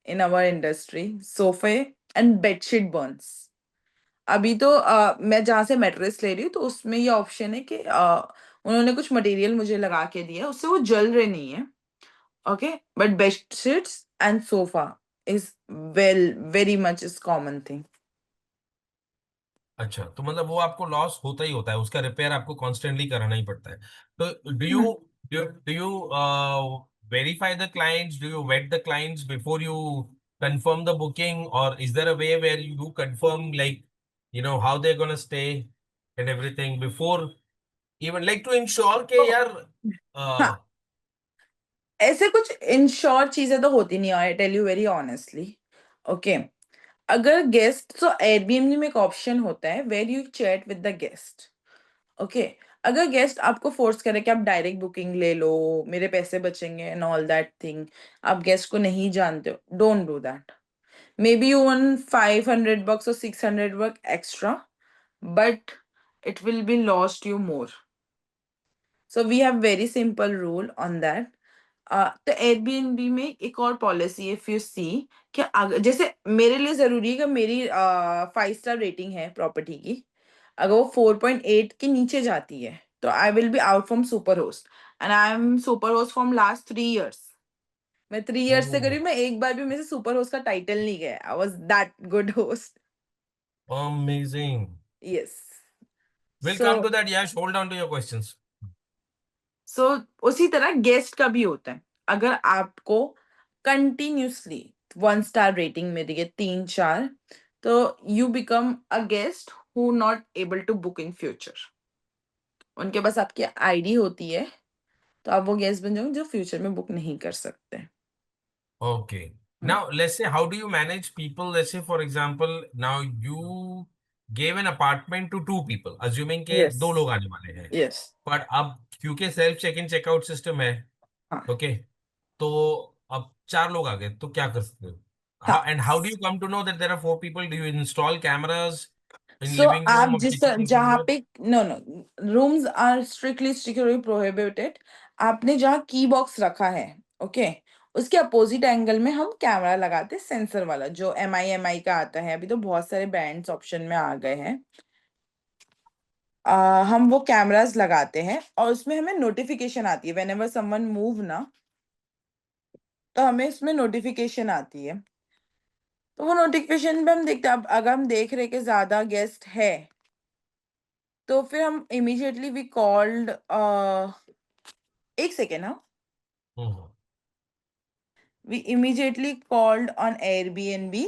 in our industry. Sofa and bedsheet burns. अभी तो मैं जहाँ से मैट्रेस ले रही हूँ तो उसमें ये ऑप्शन है कि उन्होंने कुछ मटेरियल मुझे लगा के दिया, उससे वो जल रहे नहीं है, okay, but bedsheets and sofa is very much is common thing. अच्छा, तो मतलब वो आपको लॉस होता ही होता है, उसका रिपेयर आपको कॉन्स्टेंटली कराना ही पड़ता है। तो do you verify the clients, do you vet the clients before you confirm the booking, और is there a way where you do confirm like how they gonna stay and everything before even like to ensure के यार हाँ, ऐसे कुछ ensure चीजें तो होती नहीं है, I tell you very honestly, okay. अगर गेस्ट, तो एयरबीएनबी में एक ऑप्शन होता है where you chat with the guest, okay. अगर गेस्ट आपको फोर्स करे कि आप डायरेक्ट बुकिंग ले लो, मेरे पैसे बचेंगे एंड ऑल दैट थिंग, आप गेस्ट को नहीं जानते हो, don't do that. May be you earn $500 or $600 extra, but it will be lost you more. So we have very simple rule on that. तो एयरबीएनबी में एक और पॉलिसी है, इफ यू सी, कि अगर जैसे मेरे लिए जरूरी है कि मेरी 5 स्टार रेटिंग है प्रॉपर्टी की, अगर वो 4.8 के नीचे जाती है तो आई will be out from super host, and I am super host from last 3 years। मैं 3 years से करीब, मैं एक बार भी मेरे से सुपर होस्ट का टाइटल नहीं गया, I was that good host. Amazing. Yes. Will so come to that, Yash, hold on to your questions. So उसी तरह गेस्ट का भी होता है। अगर आपको कंटिन्यूसली 1 स्टार रेटिंग मिल रही है, 3 4, तो you become a guest who not able to book in future. उनके पास आपकी आईडी होती है, तो आप वो गेस्ट बन जाओगे जो फ्यूचर में बुक नहीं कर सकते। Okay. Now, let's say, how do you manage people? Let's say, for example, now you gave an apartment to 2 people, assuming के यस, 2 लोग आने वाले हैं, यस। पर अब क्योंकि self check in checkout system है, हाँ, ओके, तो अब 4 लोग आ गए तो क्या कर सकते हो? हाँ। How do you come to know that there are 4 people? Do you install cameras in so living room आप or जिस kitchen जहाँ everywhere? पे, no rooms are strictly prohibited. आपने जहाँ की बॉक्स रखा है, ओके, उसके अपोजिट एंगल में हम कैमरा लगाते हैं, सेंसर वाला, जो MI का आता है। अभी तो बहुत सारे बैंड्स ऑप्शन में आ गए हैं। हम वो कैमरास लगाते हैं और उसमें हमें नोटिफिकेशन आती है वेन एवर समवन मूव ना, तो हमें इसमें नोटिफिकेशन आती है। तो वो नोटिफिकेशन पे हम देखते हैं, अब अगर हम देख रहे कि ज्यादा गेस्ट है तो फिर हम इमीडिएटली वी कॉल्ड, एक सेकेंड, हाँ, हम्म, we immediately called on Airbnb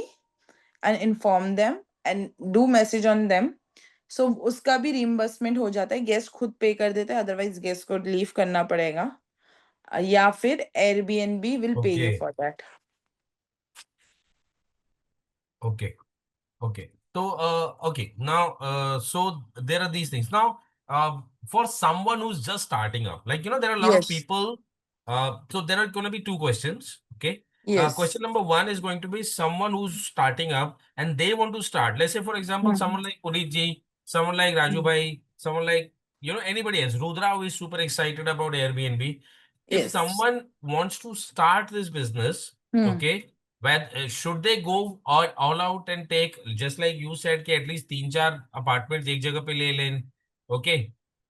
and informed them and do message on them. So उसका भी रिम्बर्समेंट हो जाता है, गेस्ट खुद पे कर देता है, अदरवाइज गेस्ट को लीव करना पड़ेगा, या फिर Airbnb will pay you okay, for that. okay. Okay. So, okay. Now, so there are these things. Now, for someone who's just starting up, like, there are a lot of Yes, people. So there are going to be two questions. Okay. yes. Question number one is going to be someone who's starting up and they want to start. Let's say, for example, Hmm. someone like Puneet ji, someone like Raju Hmm. bhai, someone like, anybody else. Rudra who is super excited about Airbnb. If Yes. someone wants to start this business, Hmm. okay, where should they go all out and take, just like you said, कि at least 3-4 apartment एक जगह पे ले लें, okay,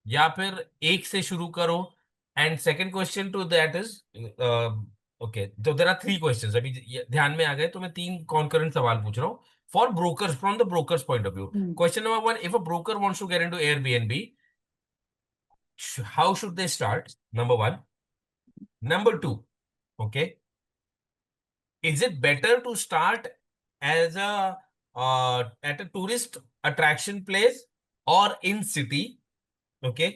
या फिर एक से शुरू करो? And second question to that is, okay, तो देयर आर 3 क्वेश्चंस अभी ध्यान में आ गए, तो मैं 3 कॉन्करेंट सवाल पूछ रहा हूँ for brokers, from the brokers point of view. Hmm. Question number 1, if a broker wants to get into Airbnb, how should they start? Number 1. Number 2, okay, is it better to start as a at a tourist attraction place or in city? Okay.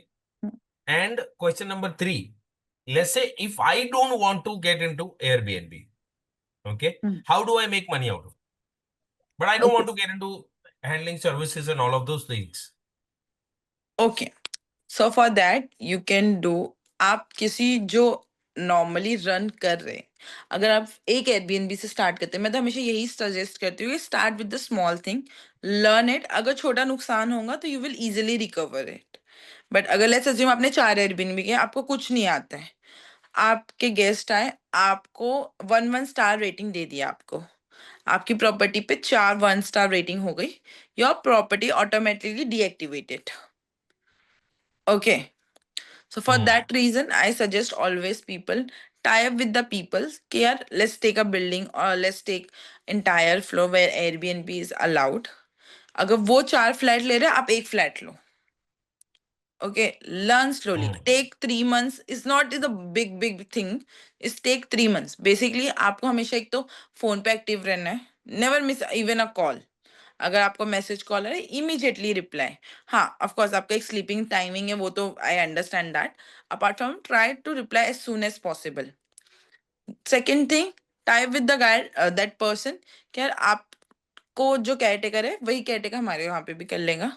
And question number 3, let's say if I don't want to get into Airbnb, okay, Hmm. how do I make money out of it? But I don't Okay. want to get into handling services and all of those things. Okay. So for that you can do, आप किसी जो normally run कर रहे हैं, अगर आप एक Airbnb से स्टार्ट करते हैं, मैं तो हमेशा यही सजेस्ट करती हूँ कि start with the small thing, learn it. अगर छोटा नुकसान होगा तो you will easily recover it. But अगर लेट्स अज्यूम आपने 4 एयरबीएनबी किए, आपको कुछ नहीं आता है, आपके गेस्ट आए, आपको 1 1 स्टार रेटिंग दे दिया, आपको आपकी प्रॉपर्टी पे 4 1 स्टार रेटिंग हो गई, your property automatically deactivated. Okay, so for Hmm. that reason, I suggest always people tie up with the people. Care, let's take a building or let's take entire floor where Airbnb is allowed. अगर वो 4 flat ले रहे हैं, आप एक flat low. Okay, learn slowly. Hmm. Take 3 months. It's not is a big thing. It's take 3 months. Basically, आपको हमेशा एक तो फोन पे एक्टिव रहना है। Never miss even a call. अगर आपको मैसेज कॉल है, इमीडिएटली रिप्लाई। हाँ, ऑफ कोर्स आपका एक स्लीपिंग टाइमिंग है, वो तो I understand that. Apart from, try to reply as soon as possible. Second thing, type with the guide that person, कि यार आपको जो केयर टेकर है वही केयर टेकर हमारे यहाँ पे भी कर लेगा।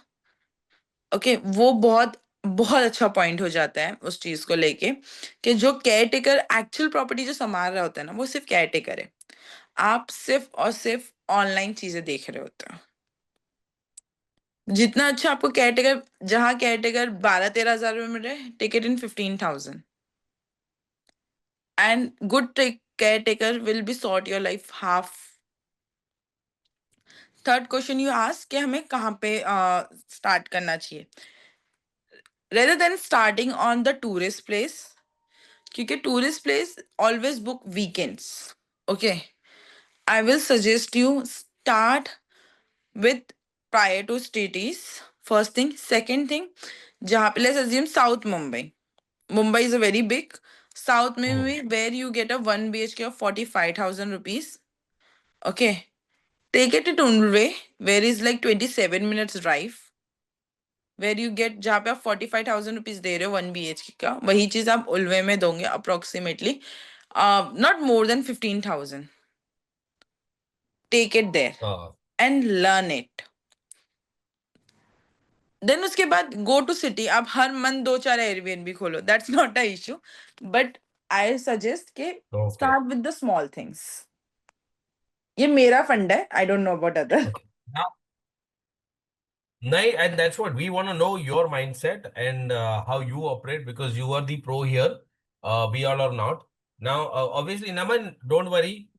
ओके, वो बहुत बहुत अच्छा पॉइंट हो जाता है उस चीज को लेके, कि जो केयर टेकर एक्चुअल प्रॉपर्टी जो संभाल रहा होता है ना, वो सिर्फ केयर टेकर है। आप सिर्फ और सिर्फ ऑनलाइन चीजें देख रहे होते हो। जितना अच्छा आपको केयरटेकर, जहाँ केयरटेकर 12-13 हजार में मिल रहे, take it in 15,000, and good caretaker will be sort your life half. Third question you ask कि हमें कहाँ पे स्टार्ट करना चाहिए, rather than starting on the tourist place, क्योंकि tourist place always book weekends. Okay, I will suggest you start with prior to cities, first thing. Second thing, जहाँ पे let's assume South Mumbai. Mumbai is a very big. South में Hmm. भी where you get a 1 BHK of 45,000 rupees. Okay. Take it to Tundre, where is like 27 minutes drive. Where you get, जहाँ पे आप 45,000 rupees दे रहे हो 1 BHK का, वही चीज आप उल्वे में दोगे approximately not more than 15,000. Take it there and learn it. Then उसके बाद गो टू सिटी, आप हर मंथ 2-4 एयरबीएनबी खोलो, that's not a issue, but I suggest के Okay. Start with the small things. ये मेरा फंड है, I don't know about other. Okay. Now, Nahi, and that's what we want to know, your mindset and how you operate, because you are the pro here. We all are not. Now, obviously, Naman, don't worry.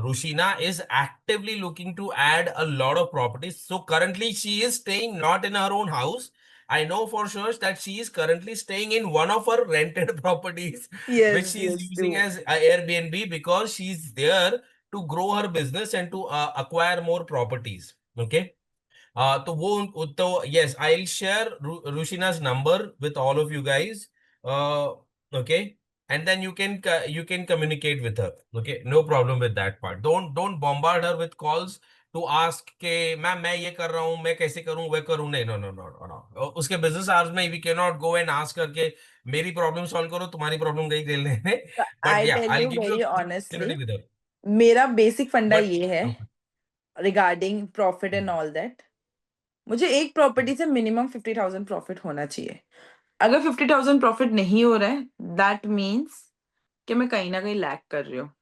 Rushina is actively looking to add a lot of properties. So currently she is staying not in her own house. I know for sure that she is currently staying in one of her rented properties, which Yes, she is yes, using do. as a Airbnb because she's there to grow her business and to acquire more properties. Okay. तो yes, I'll share Rushina's number with all of you guys. Uh, okay, and then you can communicate with her. Okay, no problem with that part. Don't bombard her with calls to ask के ma'am मैं ये कर रहा हूँ मैं कैसे करूँ वह करूँ नहीं no no no no no उसके बिजनेस आवर्स में we can not go and ask करके मेरी प्रॉब्लम सॉल्व करो तुम्हारी प्रॉब्लम गई खेल लेने So बट I या tell I you give you very honestly, with her मेरा बेसिक फंडा बट ये है regarding profit and all that, मुझे एक प्रॉपर्टी से मिनिमम 50,000 प्रॉफिट होना चाहिए. अगर 50,000 प्रॉफिट नहीं हो रहा है, दैट मीन्स कि मैं कहीं ना कहीं लैग कर रही हूँ.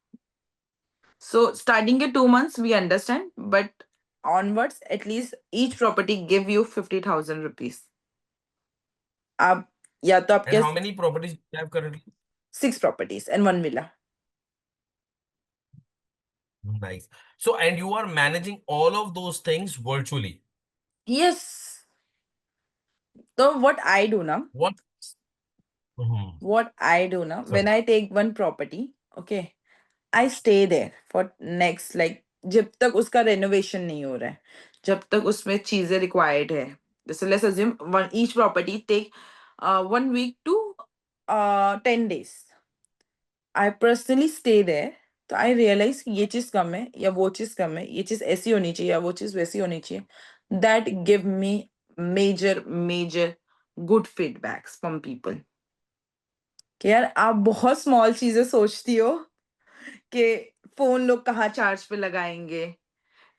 सो स्टार्टिंग के 2 months we understand, but onwards at least each property give you 50,000 rupees. आप या तो एंड आपके how many properties you have currently 6 properties and 1 villa. Nice. So, and you are managing all of those things virtually. Yes. So what I do now, What? Mhm. when Sorry. I take one property, okay, I stay there for next like जब तक उसका renovation नहीं हो रहा है, जब तक उसमें चीजें required है. जैसे let's assume each property take 1 week to 10 days. I personally stay there. तो आई रियलाइज कि ये चीज कम है या वो चीज कम है, ये चीज ऐसी होनी चाहिए या वो चीज वैसी होनी चाहिए. That give me major major good feedbacks from people कि यार आप बहुत स्मॉल चीजें सोचती हो कि फोन लोग कहाँ चार्ज पे लगाएंगे,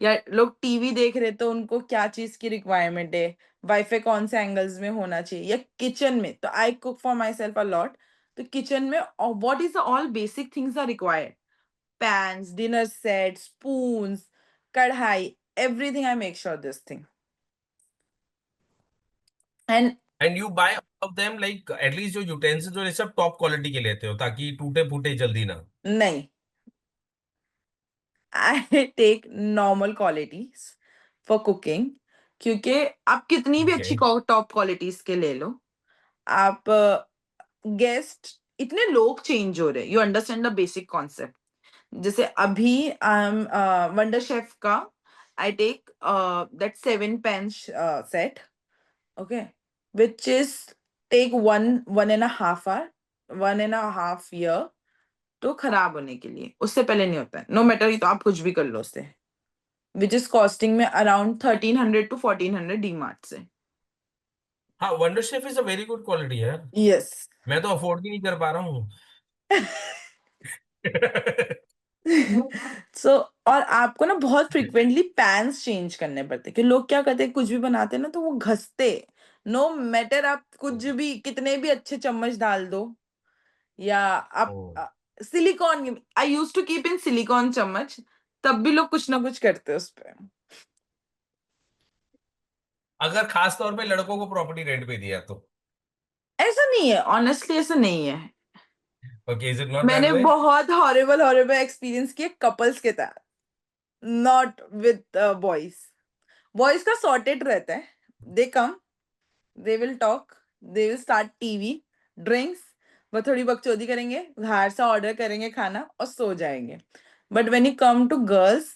या लोग टीवी देख रहे तो उनको क्या चीज की रिक्वायरमेंट है, वाईफाई कौन से एंगल्स में होना चाहिए, या किचन में तो I cook for myself a lot. तो किचन में what is all basic things are required, pans, dinner sets, spoons, kadhai, everything. I make sure this thing. And And you buy all of them like at least जो utensils और ये सब top quality के लेते हो ताकि टूटे फूटे जल्दी ना. nahi, I take normal qualities for cooking. क्योंकि आप कितनी भी अच्छी Okay. टॉप क्वालिटीज के ले लो, आप गेस्ट इतने लोग चेंज हो रहे, you understand the basic concept. जैसे अभी वंडर शेफ का I take that 7 pan set, okay, which is take 1.5 hour, 1.5 year तो खराब होने के लिए, उससे पहले नहीं होता है. नो मैटर, तो आप कुछ भी कर लो उससे, विच इज कॉस्टिंग में अराउंड 1300 to 1400 डीमार्ट से. हाँ wonder chef is a very good quality यार. यस. मैं तो अफोर्ड ही नहीं कर पा रहा हूँ. सो और आपको ना बहुत फ्रिक्वेंटली पैन्स चेंज करने पड़ते, कि लोग क्या करते हैं कुछ भी बनाते हैं ना तो वो घसते. नो मैटर आप कुछ भी कितने भी अच्छे चम्मच डाल दो, या आप ओ. Silicone, I use to keep in silicone चम्मच, तब भी लोग कुछ ना कुछ करते हैं उस पे. अगर खास तौर पे लड़कों को प्रॉपर्टी रेंट पे दिया तो. ऐसा नहीं है, ऑनेस्टली ऐसा नहीं है. Okay is it not that मैंने वे. बहुत हॉरिबल हॉरिबल एक्सपीरियंस किए कपल्स के साथ, नॉट विद बॉयज. बॉयज का सॉर्टेड रहता है. They come, they will talk, they will start TV, drinks, वो थोड़ी बकचोदी करेंगे, बाहर से ऑर्डर करेंगे खाना और सो जाएंगे. But when you come to girls,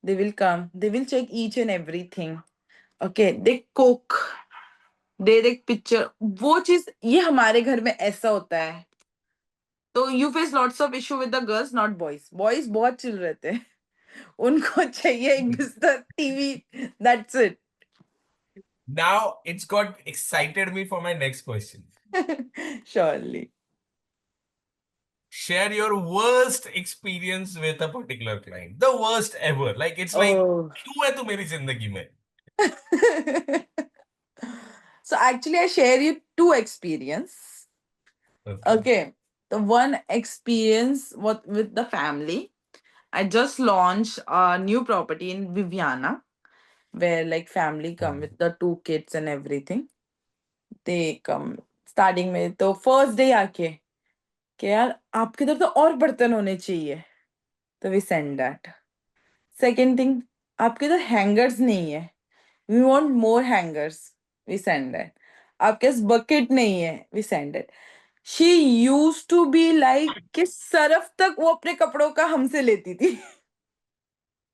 they will come, they will check each and everything. Okay, they cook, they देख पिक्चर, वो चीज ये हमारे घर में ऐसा होता है. तो you face lots of issue with the girls, not boys. Boys बहुत चिल रहते हैं. उनको चाहिए एक बिस्तर, TV, that's it. Now it's got excited me for my next question. Surely. Share your worst experience with a particular client. The worst ever. Like it's like Oh. क्यों है तू मेरी जिंदगी में? So actually, I share you 2 experience. Okay. Okay. The one experience with the family. I just launched a new property in Viviana, where like family come with the 2 kids and everything. They come starting में तो first day आके कि यार आपके इधर तो और बर्तन होने चाहिए, तो we send that. Second thing, आपके इधर हैंगर्स नहीं है, we want more hangers, we send that. आपके पास बकेट नहीं है, we send that. She use to be like कि सरफ तक वो अपने कपड़ों का हमसे लेती थी।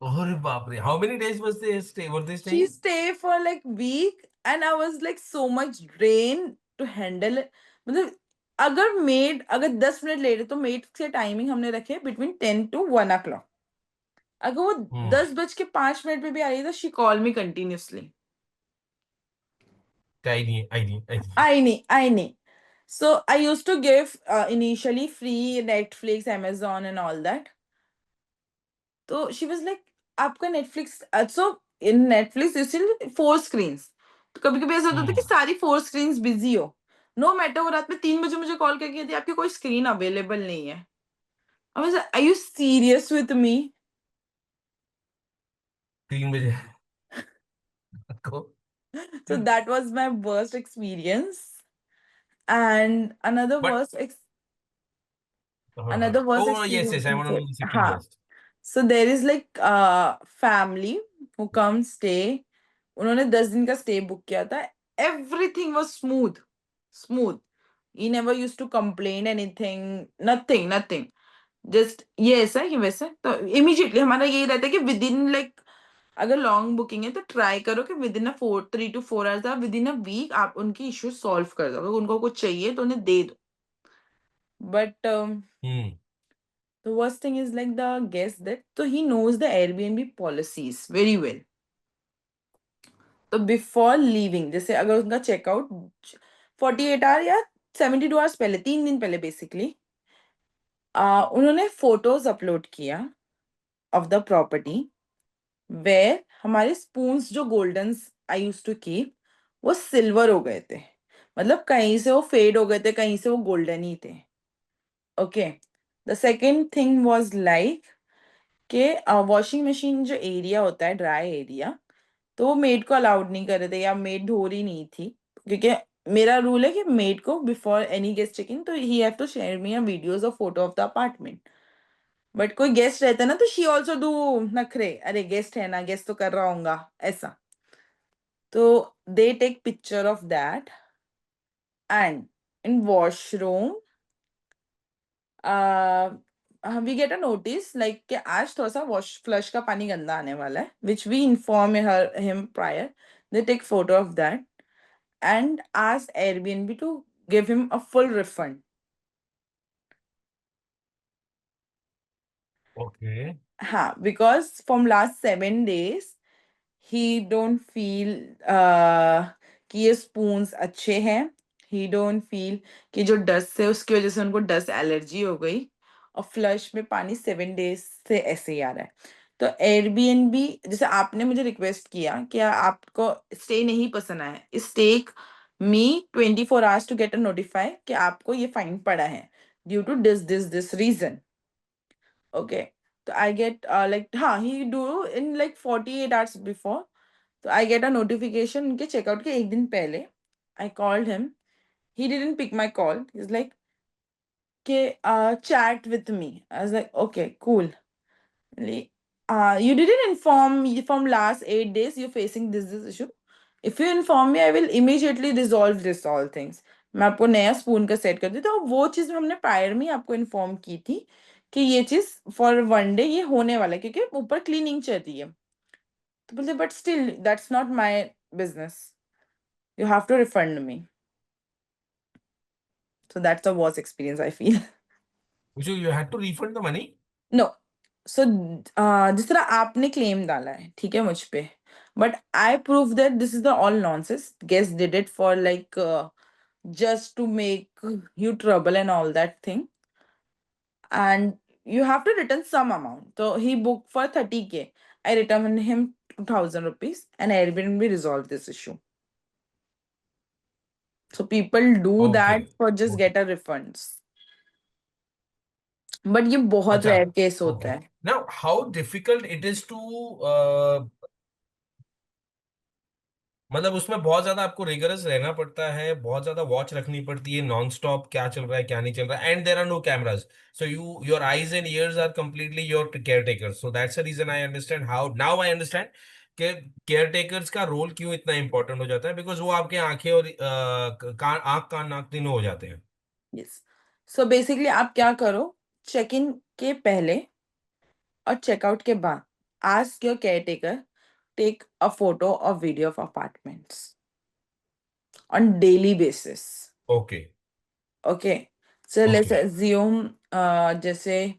अरे बाप रे, how many days were they She staying? stayed for like week and I was like so much drained to handle it. मतलब अगर मेड अगर 10 मिनट लेट है तो मेड से टाइमिंग हमने रखे बिटवीन 10 to 1 o'clock। अगर वो 10:05 पे भी आ रही है तो शी कॉल मी कंटिन्यूसली। आई नहीं। I need. So I used to give initially free Netflix, Amazon and all that. तो शी वाज लाइक आपका Netflix, so in Netflix you see 4 screens, तो कभी कभी ऐसा होता था कि सारी 4 स्क्रीन्स बिजी हो, नो मैटर वो रात में 3 बजे मुझे कॉल करके कहती आपकी कोई स्क्रीन अवेलेबल नहीं है। I was are you serious with me? 3 बजे को। So that was my worst experience. And another but worst हाँ, oh yes experience yes, I want to know the second हाँ, worst. so there is like family who come stay, उन्होंने 10 दिन का stay book किया था। Everything was smooth smooth, he never used to complain anything, nothing. Just ये ऐसा है कि वैसा है। तो इमीडिएटली हमारा यही रहता है कि विद इन लाइक अगर लॉन्ग बुकिंग है तो ट्राई करो कि with in a 3 to 4 hours आप विद इन अ वीक आप उनकी इश्यू सॉल्व कर दो। अगर उनको कुछ चाहिए तो उन्हें दे दो। But hmm. the worst thing is like the guest that so he knows the Airbnb policies very well. तो बिफोर लीविंग जैसे अगर उनका चेकआउट 48 आवर या 72 आवर्स पहले, 3 दिन पहले बेसिकली उन्होंने फोटोज अपलोड किया ऑफ द प्रॉपर्टी वेयर हमारे स्पून्स जो golden I use to keep वो सिल्वर हो गए थे। मतलब कहीं से वो फेड हो गए थे, कहीं से वो गोल्डन ही थे। Okay, the second thing was like कि वॉशिंग मशीन जो एरिया होता है ड्राई एरिया, तो वो मेड को अलाउड नहीं कर रहे थे या मेड धो रही नहीं थी। क्योंकि मेरा रूल है कि मेड को बिफोर एनी गेस्ट चेकिंग तो he have to share me videos और photo of the apartment. But कोई गेस्ट रहता है ना तो शी ऑल्सो डू नखरे, अरे गेस्ट है ना, गेस्ट तो कर रहा होगा ऐसा। तो they take picture of that and in washroom we get a notice like कि आज थोड़ा सा वॉश फ्लश का पानी गंदा आने वाला है, which we inform her him prior. They take photo of that and asked Airbnb to give him a full refund. Okay. हाँ, because from last 7 days he don't feel कि ये spoons अच्छे हैं। He don't feel कि जो dust है उसकी वजह से उनको डस्ट एलर्जी हो गई और फ्लश में पानी 7 days से ऐसे ही आ रहा है। तो Airbnb जैसे आपने मुझे रिक्वेस्ट किया कि आपको स्टे नहीं पसंद आया, इस take me 24 hours to get a notify कि आपको ये फाइन पड़ा है due to this reason. Okay, तो आई गेट लाइक हाँ he do in like 48 hours before. तो आई गेट अ नोटिफिकेशन उनके चेकआउट के 1 दिन पहले। I called him, he didn't pick my call. He's like, okay, chat with me. I was like, okay, cool. You didn't inform me from last 8 days you're facing this issue. If you inform me, I will immediately resolve this all things. मैं आपको नया spoon का set कर दी। तो वो चीज हमने prior में आपको इन्फॉर्म की थी कि ये चीज फॉर 1 डे ये होने वाला है क्योंकि ऊपर क्लीनिंग चल रही है। तो बोलते but still that's not my business, you have to refund me. So that's a worst experience I feel. So you had to refund the money? No, so जिस तरह आपने क्लेम डाला है ठीक है मुझ पे, but I prove that this is the all nonsense, guest did it for like just to make you trouble and all that thing, and you have to return some amount. So he booked for 30K, I returned him 2000 rupees and Airbnb resolved this issue. So people do that Okay. for just Okay. get a refunds, but ये बहुत अच्छा। Rare case होता Okay. है। Now, how difficult it is to uh, मतलब उसमें बहुत ज्यादा आपको रिगरस रहना पड़ता है, बहुत ज्यादा वॉच रखनी पड़ती है नॉन स्टॉप, क्या चल रहा है क्या नहीं चल रहा है, and there are no cameras, so your eyes and ears are completely your caretaker, so that's the reason I understand how now I understand कि केयर टेकर्स का रोल क्यों इतना इंपॉर्टेंट हो जाता है, बिकॉज वो आपके आंखें और आंख कान नाक तीनों हो जाते हैं। यस। सो बेसिकली आप क्या करो, चेक इन के पहले और चेकआउट के बाद ask your caretaker take a photo और video of apartments on daily basis. Okay. Okay, so let's okay. Assume जैसे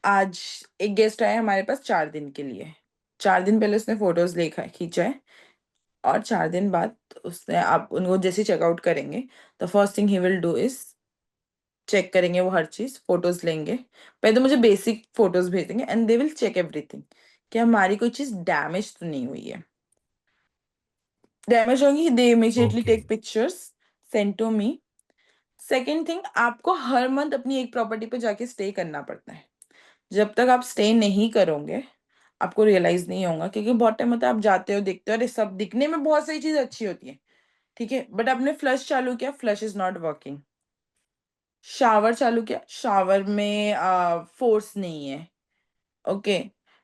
आज एक गेस्ट आया हमारे पास 4 दिन के लिए। 4 दिन पहले उसने फोटोज लेखा खींचा है, और 4 दिन बाद उसने, आप उनको जैसे चेकआउट करेंगे, the first thing he will do is check करेंगे वो हर चीज, फोटोज लेंगे। पहले तो मुझे बेसिक फोटोज भेज देंगे and they will check everything कि हमारी कोई चीज डैमेज तो नहीं हुई है। डैमेज होगी, they immediately okay. Take pictures, send to me. Second thing, आपको हर मंथ अपनी एक प्रॉपर्टी पे जाके स्टे करना पड़ता है। जब तक आप स्टे नहीं करोगे आपको रियलाइज नहीं होगा, क्योंकि बहुत टाइम होता है आप जाते हो देखते हो, अरे सब दिखने में बहुत सारी चीज अच्छी होती है, ठीक है, बट आपने फ्लश चालू किया, flush is not working. Shower चालू किया, शावर में फोर्स नहीं है, ओके,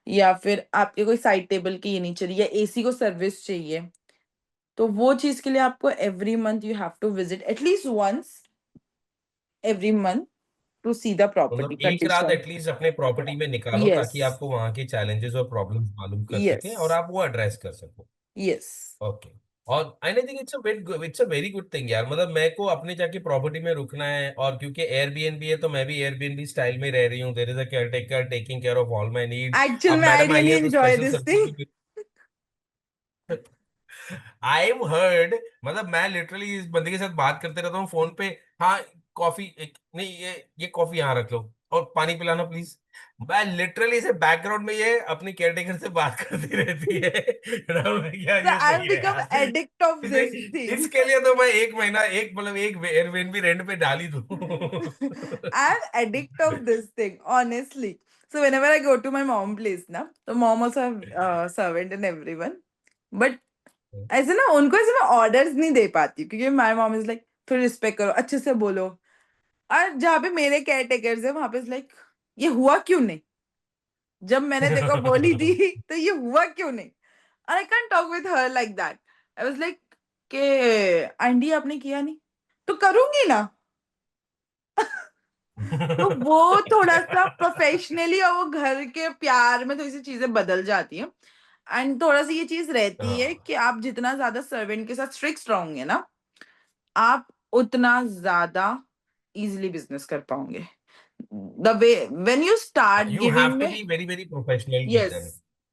या फिर आपके कोई साइड टेबल की ये नहीं चली, या एसी को सर्विस चाहिए, तो वो चीज के लिए आपको every month you have to visit at least once every month to see the मतलब प्रॉपर्टी एक रात कंडीशन। एटलीस्ट अपने प्रॉपर्टी में निकालो यस, ताकि आपको वहां के चैलेंजेस और प्रॉब्लम्स मालूम कर यस, सके और आप वो एड्रेस कर सको। यस। ओके। और I think it's a very good thing यार, मतलब मेरे को अपने जाके प्रॉपर्टी में रुकना है, और क्योंकि एयरबीएनबी है तो मैं भी एयरबीएनबी स्टाइल में रह रही हूँ, there is a caretaker taking care of all my needs. Actual अब में आई मैडम आई रियली है तो enjoy special this thing. Service. I am heard, मतलब मैं लिटरली इस बंदे के साथ बात करते रहता हूँ फोन पे। हाँ, कॉफी एक नहीं, ये कॉफी यहाँ रख लो और पानी पिलाना प्लीज। मैं लिटरली इसे बैकग्राउंड में ये अपनी केयरटेकर से बात करती रहती है। यार So ये I've सही है become यार। addict of इसे this thing. इसके लिए तो मैं एक महीना एक मतलब एक एयरबीएनबी रेंट पे डाल ही दूँ। I'm addict of this thing, honestly. So whenever I go to my mom place ना, तो mom also have servant and everyone. But ऐसे ना उनको ऐसे मैं orders नहीं दे पाती, क्योंकि my mom is like थोड़ी रिस्पेक्ट करो, अच्छे से बोलो। और जहाँ पे मेरे केयर टेकर्स है वहां पे लाइक ये हुआ क्यों नहीं, जब मैंने देखो बोली थी तो ये हुआ क्यों नहीं। And I can't talk with her like that. I was like कि आंटी आपने किया नहीं तो करूंगी ना। तो वो थोड़ा सा प्रोफेशनली और वो घर के प्यार में थोड़ी सी चीजें बदल जाती हैं। एंड थोड़ा सी ये चीज रहती है हाँ। कि आप जितना ज्यादा सर्वेंट के साथ स्ट्रिक्ट रहोगे ना, आप उतना ज्यादा इजिली बिजनेस कर पाओगे। The way when you start you have giving to में, be very very professional with yes, them.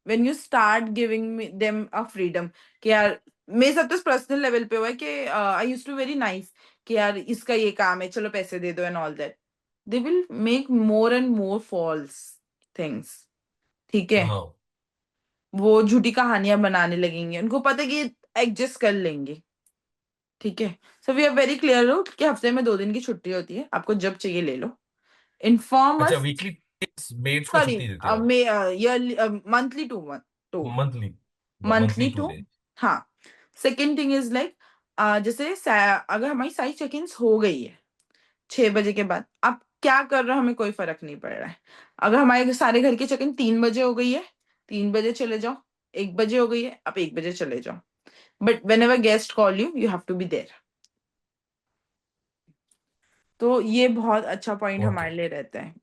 When you start giving them a freedom, कि यार मेरे साथ तो पर्सनल लेवल पे हुआ है कि I used to very nice कि यार इसका ये काम है चलो पैसे दे दो and all that, they will make more and more false things, ठीक है, हाँ। वो झूठी कहानियां बनाने लगेंगे, उनको पता है कि एडजस्ट कर लेंगे, ठीक है। So we are very clear हो कि हफ्ते में 2 दिन की छुट्टी होती है, आपको जब चाहिए ले लो, इन्फॉर्म अच्छा, अस। वीकली मेड्स को सॉरी, छुट्टी देते हो? Yearly, monthly to monthly? Monthly monthly to. 2 days? हाँ। सेकेंड थिंग इज लाइक जैसे अगर हमारी सारी चेक इन हो गई है 6 बजे के बाद, आप क्या कर रहे हो हमें कोई फर्क नहीं पड़ रहा है। अगर हमारे सारे घर की चेक इन 3 बजे हो गई है, 3 बजे चले जाओ, 1 बजे हो गई है आप 1 बजे चले जाओ, but whenever guest call you you have to be there. तो ये बहुत अच्छा पॉइंट ओके। हमारे लिए रहता है,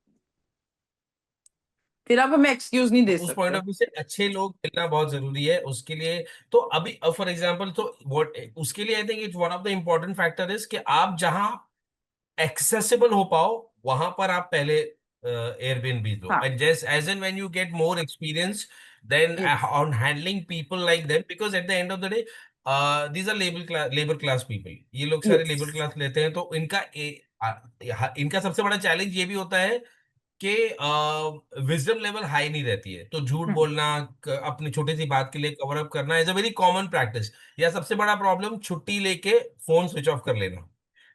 फिर आप हमें एक्सक्यूज नहीं तो दे उस पॉइंट सकते। ऑफ व्यू से अच्छे लोग मिलना बहुत जरूरी है उसके लिए। तो अभी फॉर एग्जांपल तो व्हाट उसके लिए I think it's one of the important factor is कि आप जहां एक्सेसिबल हो पाओ वहां पर आप पहले एयरबीएनबी दो, हाँ, and just as and when you get more experience then yes, on handling people like them, because at the end of the day these are labour class people, ये लोग सारे यस, लेबर क्लास लेते हैं, तो इनका सबसे बड़ा challenge ये भी होता है कि विजडम लेवल हाई नहीं रहती है, तो झूठ बोलना, अपनी छोटी सी बात के लिए कवर अप करना is a very common practice. या सबसे बड़ा प्रॉब्लम छुट्टी लेके फोन स्विच ऑफ कर लेना।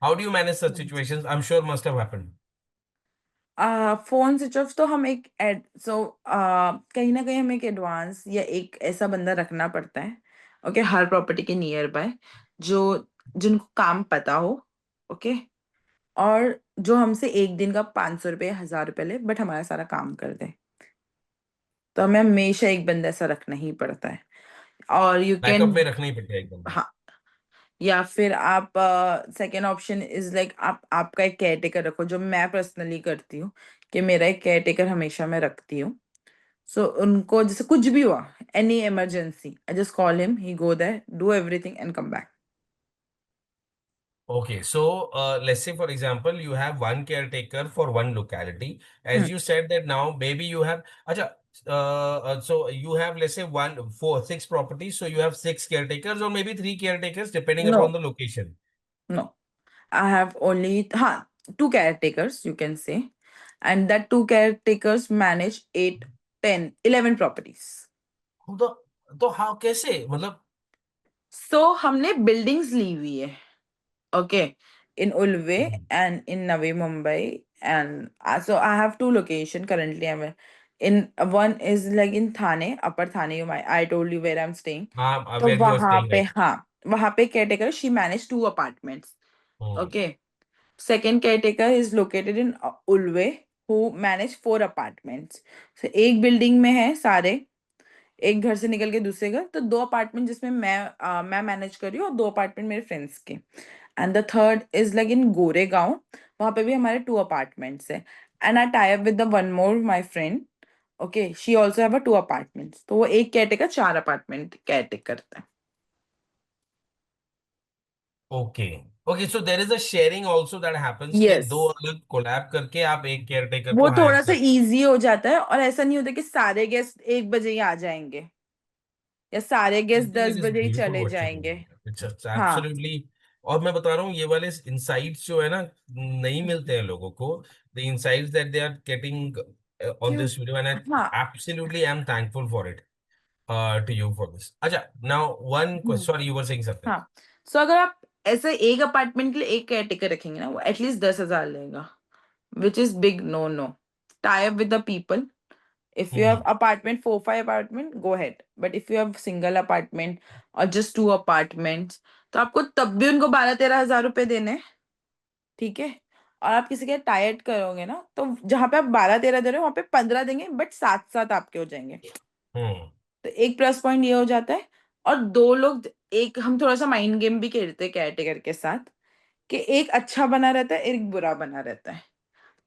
How do you manage such situations? I am sure must have happened. Phone switch off तो हम एक एड, सो कहीं ना कहीं हमें एक एडवांस या एक ऐसा बंदा रखना पड़ता है ओके, हर प्रॉपर्टी के नियर बाय, जो जिनको काम पता हो, ओके, और जो हमसे एक दिन का 500 रुपये 1000 रुपये ले बट हमारा सारा काम कर दे। तो हमें हमेशा एक बंदा ऐसा रखना ही पड़ता है। और यू बैकअप कैन, में रखना ही पड़ेगा एकदम। हाँ, या फिर आप सेकेंड ऑप्शन इज लाइक आप आपका एक केयर टेकर रखो, जो मैं पर्सनली करती हूँ कि मेरा एक केयर टेकर हमेशा मैं रखती हूँ। सो उनको जैसे कुछ भी हुआ, any emergency, I just call him, he go there, do everything and come back. Okay, so let's say for example, you have one caretaker for one locality. As you said that now maybe you have, acha, so you have let's say one, four, six properties. So you have six caretakers or maybe three caretakers depending upon No, the location. no, I have only two caretakers, you can say, and that two caretakers manage 8, 10, 11 properties. तो हाँ कैसे मतलब So हमने buildings ली हुई है, okay, in Ulve and in Navi Mumbai, and so I have two location currently. I'm in one is like in Thane, Upper Thane. I told you where I'm staying. हाँ तो where you are वहां staying, पे, right? हाँ, वहां पे caretaker, she managed 2 apartments. Hmm. Okay. Second caretaker is located in Ulve, who manage 4 apartments. So एक building में है सारे, एक घर से निकल के दूसरे घर, तो 2 अपार्टमेंट जिसमें मैं मैनेज कर रही हूँ और 2 अपार्टमेंट मेरे फ्रेंड्स के। And the third is like in Goregaon, वहां पे भी हमारे 2 अपार्टमेंट्स है। And I tie up with the one more my friend, okay, she also have a 2 apartments, तो वो एक केयरटेकर 4 अपार्टमेंट केयरटेक करता है। Okay. Okay, so there is a sharing also that happens कि यस, दो अलग कोलैब करके आप एक केयरटेकर वो को हायर थोड़ा सा कर। इजी हो जाता है, और ऐसा नहीं होता कि सारे गेस्ट 1 बजे ही आ जाएंगे या सारे गेस्ट It 10 is बजे ही beautiful चले what you're जाएंगे। doing. It's हाँ, absolutely। और मैं बता रहा हूँ ये वाले इंसाइट्स जो है ना नहीं मिलते हैं लोगों को। The insights that they are getting on क्यों, दिस वीडियो एंड हाँ, I absolutely I am thankful for it to you for this. अच्छा, now one hmm, sorry you were saying something. हाँ। सो अगर आप ऐसे एक अपार्टमेंट के लिए एक केयरटेकर रखेंगे ना, वो एटलीस्ट 10,000 लेगा, which is big no no. Tie up with the people. If you have hmm apartment, 4, 5 apartment, go ahead. But if you have single apartment or just 2 apartments, तो आपको तब भी उनको 12-13 हजार रुपए देने हैं, ठीक है। और आप किसी के टायर्ड करोगे ना, तो जहां पे आप 12-13 दे रहे हो वहां पे 15 देंगे, बट साथ साथ आपके हो जाएंगे। हम्म तो एक प्लस पॉइंट ये हो जाता है। और 2 लोग, एक हम थोड़ा सा माइंड गेम भी खेलते हैं केयरटेकर के साथ, कि एक अच्छा बना रहता है, एक बुरा बना रहता है,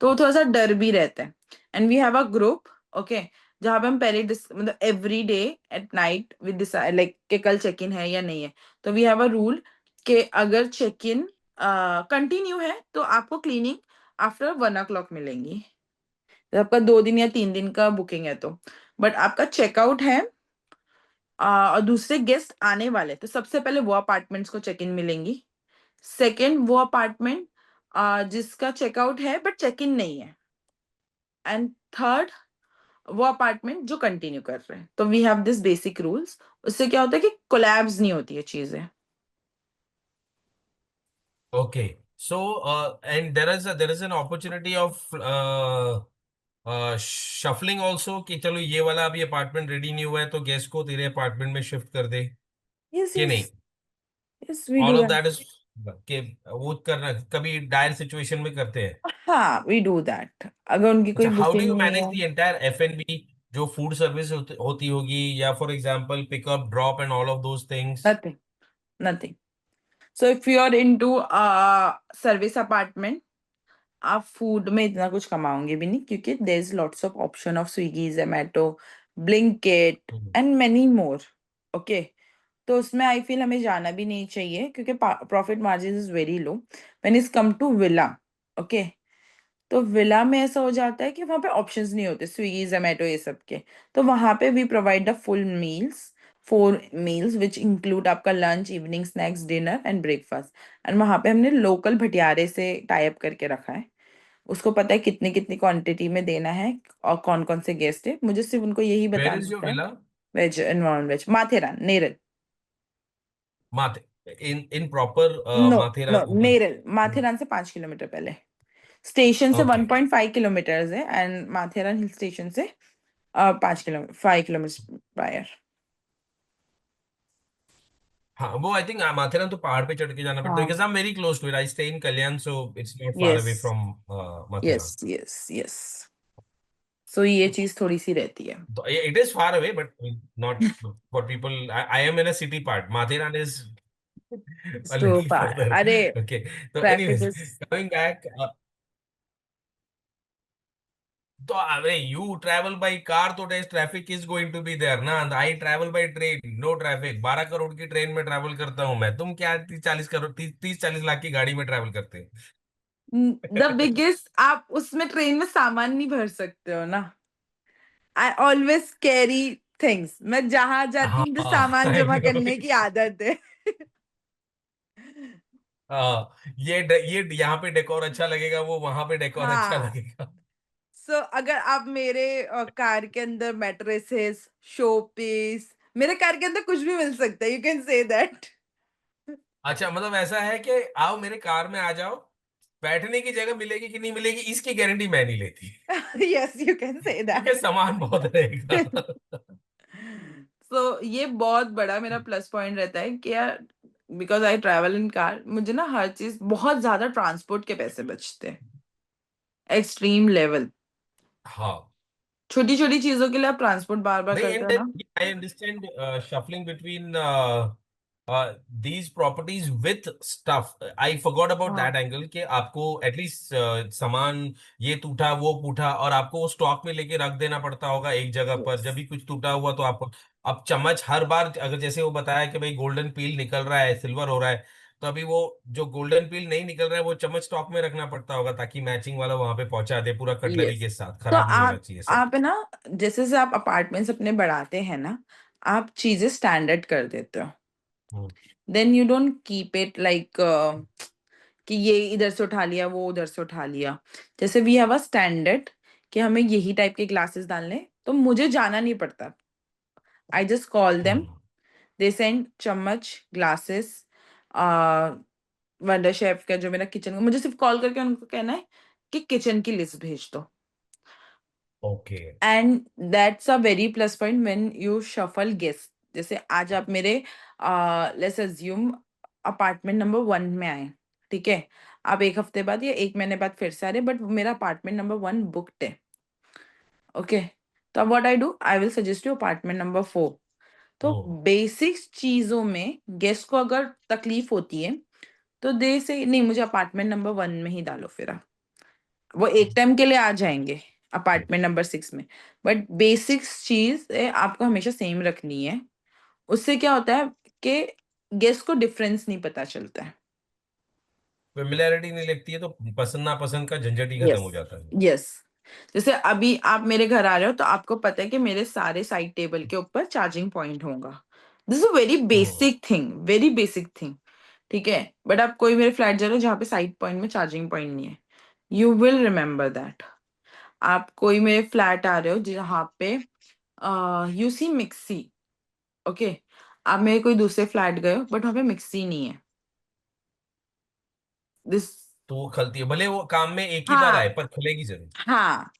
तो थोड़ा सा डर भी रहता है। And we have a group, okay, जहां पे हम पहले मतलब every day at night we decide like कि कल चेक इन है या नहीं है। तो वी हैव अ रूल कि अगर चेक इन कंटिन्यू है तो आपको क्लीनिंग आफ्टर 1 o'clock मिलेंगी। तो आपका 2 दिन या 3 दिन का बुकिंग है तो, बट आपका चेकआउट है और दूसरे गेस्ट आने वाले, तो सबसे पहले वो अपार्टमेंट्स को चेक इन मिलेंगी। सेकेंड वो अपार्टमेंट जिसका चेकआउट है बट चेक इन नहीं है। एंड थर्ड वो अपार्टमेंट जो कंटिन्यू कर रहे हैं। तो we have this basic rules. उससे क्या होता है कि कोलैब्स नहीं होती है चीजें। Okay so and there is an opportunity of shuffling also कि चलो ये वाला अभी अपार्टमेंट रेडी नहीं हुआ है तो गेस्ट को तेरे अपार्टमेंट में शिफ्ट कर दे यस कि यस, नहीं। Yes we all do of that. That is कि वो करना कभी डायर सिचुएशन में करते हैं। हाँ, वी डू दैट अगर उनकी कोई अच्छा, हाउ डू यू बुकिंग नहीं मैनेज है। द एंटायर एफ&बी जो फूड सर्विस होती होगी या for example pickup drop and all of those things. Nothing, nothing. So if you are into service apartment, आप फूड में इतना कुछ कमाओगे भी नहीं, क्योंकि there is lots of option of Swiggy, Zomato, Blinkit and many more, okay. तो उसमें आई फील हमें जाना भी नहीं चाहिए, क्योंकि profit margin is very low when is come to villa, okay. तो विला में ऐसा हो जाता है कि वहां पे ऑप्शंस नहीं होते, स्विगी जोमेटो ये सब के। तो वहां पे we provide the full meals, 4 meals which include आपका lunch, evening snacks, dinner and breakfast. And वहां पे हमने लोकल भटियारे से टाई अप करके रखा है। उसको पता है कितनी कितनी क्वांटिटी में देना है और कौन कौन से गेस्ट है, मुझे सिर्फ उनको यही वेयर बताना इज योर होता है। Villa? Veg and non veg, Matheran, Neral. माथे in proper no, no, Matheran ऊपर। नेरल, माथेरान से 5 किलोमीटर पहले। स्टेशन से ओके 1.5 किलोमीटर है, एंड माथेरान हिल स्टेशन से 5 किलोमीटर, 5 किलोमीटर प्रायर। हाँ वो आई थिंक माथेरान तो पहाड़ पे चढ़ के जाना पड़ता है, हाँ because I am very close to it, I stay in Kalyan, so it's not far yes away from yes Matheran. Yes yes, so ये चीज थोड़ी सी रहती है। तो it is far away but not for people, I am in a city part, Matheran is a तो little further. अरे Okay, so traffic anyways, is, coming back, तो अरे यू ट्रैवल बाय कार तो there traffic is going to be there ना, I travel by train, no traffic, 12 crore की train में travel करता हूँ मैं, तुम क्या 30-40 करोड़ 30-40 लाख की गाड़ी में ट्रैवल करते द हो। बिगेस्ट, आप उसमें ट्रेन में सामान नहीं भर सकते हो ना। आई ऑलवेज कैरी थिंग्स, मैं जहां जाती हाँ हूँ मुझे सामान आई जमा नो। करने की आदत है। हाँ ये यहाँ पे डेकोर अच्छा लगेगा, वो वहां पे डेकोर अच्छा हाँ, लगेगा। सो अगर आप मेरे कार के अंदर मैट्रेसेस, शो पीस, मेरे कार के अंदर कुछ भी मिल सकता है, यू कैन से दैट। अच्छा मतलब ऐसा है कि आओ मेरे कार में आ जाओ, बैठने की जगह मिलेगी कि नहीं मिलेगी इसकी गारंटी मैं नहीं लेती, यस, यू कैन से क्योंकि दैट। सामान बहुत रहेगा। सो ये बहुत बड़ा मेरा प्लस पॉइंट रहता है कि यार, because I travel in car, मुझे ना हर चीज, बहुत ज्यादा ट्रांसपोर्ट के पैसे बचते हैं, एक्सट्रीम लेवल। हाँ छोटी छोटी चीजों के लिए आप ट्रांसपोर्ट बार बार नहीं, करते and हो ना। then I understand shuffling between these properties with stuff. I forgot about हाँ that angle कि आपको एटलीस्ट सामान ये टूटा वो फूटा और आपको वो स्टॉक में लेके रख देना पड़ता होगा एक जगह पर, यस जब भी कुछ टूटा हुआ तो आपको, अब चम्मच हर बार अगर जैसे वो बताया कि भाई गोल्डन पील निकल रहा है, सिल्वर हो रहा है, तो अभी वो जो गोल्डन पील नहीं निकल रहा है वो चम्मच स्टॉक में रखना पड़ता होगा ताकि मैचिंग वाला वहां पे पहुंचा दे पूरा कटलरी यस। के साथ, तो खराब नहीं होना चाहिए सब। आप है ना, जैसे जैसे आप अपार्टमेंट्स अपने बढ़ाते हैं ना, आप चीजें स्टैंडर्ड कर देते हो। हम्म। Then you don't keep it like कि ये इधर से उठा लिया, वो उधर से उठा लिया। जैसे वी हैव अ स्टैंडर्ड कि हमें यही टाइप के ग्लासेस डालने, तो मुझे जाना नहीं पड़ता। आई just call them, hmm. They send चम्मच, ग्लासेस, वंडर शेफ का जो मेरा किचन, मुझे सिर्फ कॉल करके उनको कहना है कि किचन की लिस्ट भेज दो। Okay. And that's a very plus point when you shuffle guest. जैसे आज आप मेरे लेट्स अज्यूम अपार्टमेंट नंबर 1 में आए, ठीक है, आप एक हफ्ते बाद या एक महीने बाद फिर से आ रहे, बट मेरा अपार्टमेंट नंबर 1 बुकड है, ओके, तो अब what I do, I will suggest you apartment number 4। तो हम्म। बेसिक चीजों में गेस्ट को अगर तकलीफ होती है, तो दे से नहीं, मुझे अपार्टमेंट नंबर 1 में ही डालो, फिर आप वो एक टाइम के लिए आ जाएंगे अपार्टमेंट नंबर 6 में, बट बेसिक्स चीज आपको हमेशा सेम रखनी है। उससे क्या होता है कि गेस्ट को डिफरेंस नहीं पता चलता है। फेमिलियरिटी नहीं लगती है तो पसंद नापसंद का झंझट ही खत्म यस हो जाता है। यस। जैसे अभी आप मेरे घर आ रहे हो, तो आपको पता है कि मेरे सारे साइड टेबल के ऊपर चार्जिंग पॉइंट होगा। This is very hmm. Basic thing, very basic thing, ठीक है। बट आप कोई मेरे फ्लैट जा रहे हो जहाँ पे साइड पॉइंट में चार्जिंग पॉइंट नहीं है, यू विल रिमेम्बर दैट। आप कोई मेरे फ्लैट आ रहे हो जहाँ पे यू सी मिक्सी, ओके, आप मेरे कोई दूसरे फ्लैट गए हो बट वहाँ पे मिक्सी नहीं है, दिस, तो वो खलती है, भले वो काम में एक ही बार हाँ आए पर खुलेगी जरूर। हाँ।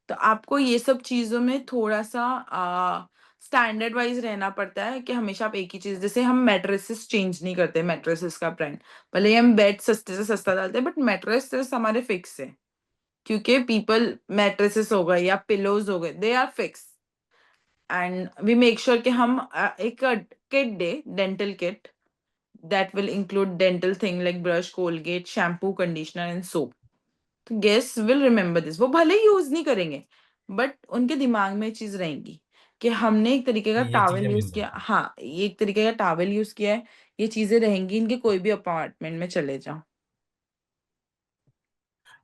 तो आपको ये सब चीजों में थोड़ा सा स्टैंडर्ड वाइज रहना पड़ता है कि हमेशा आप एक ही चीज, जैसे हम मैट्रेसेस चेंज नहीं करते, मैट्रेसेस का ब्रांड, भले ही हम बेड सस्ते से सस्ता डालते हैं, बट मैट्रेसेस हमारे फिक्स है, क्योंकि पीपल, मैट्रेसेस हो गए या पिलोज हो गए, they are fix. And we make sure कि हम एक किट दे, dental kit, that will include dental thing like brush, Colgate, shampoo, conditioner and soap. तो गेस्ट विल रिमेम्बर दिस, वो भले ही यूज नहीं करेंगे, बट उनके दिमाग में ये चीज रहेंगी कि हमने एक तरीके का ये टावल चीजें यूज मिल किया, जाती हाँ, ये एक तरीके का टावल यूज किया है, ये चीजें रहेंगी इनके, कोई भी अपार्टमेंट में चले जाओ।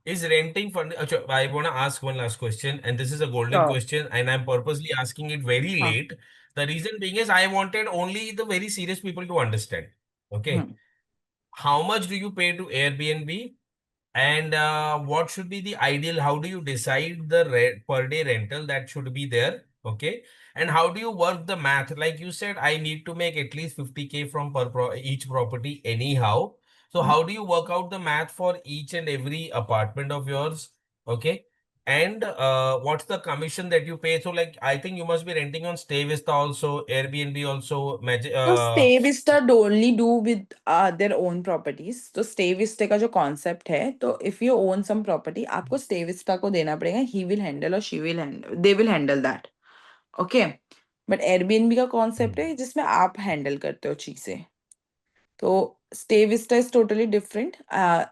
is renting for I want to ask one last question, and this is a golden sure. question, and I'm purposely asking it very हाँ। late. The reason being is I wanted only the very serious people to understand. Okay, hmm. how much do you pay to Airbnb? And what should be the ideal? How do you decide the per day rental that should be there? Okay. And how do you work the math? Like you said, I need to make at least 50K from each property anyhow. So hmm. how do you work out the math for each and every apartment of yours? Okay. And what's the commission that you pay? So like I think you must be renting on Stay Vista also, Airbnb also, तो stay Vista only do with their own properties. तो stay Vista का जो concept है, तो if you own sum property, आपको stay Vista को देना पड़ेगा. ही विल हैंडल और she will handle, they will handle that. Okay. But Airbnb का कॉन्सेप्ट है जिसमें आप हैंडल करते हो चीजें. तो stay Vista is totally different.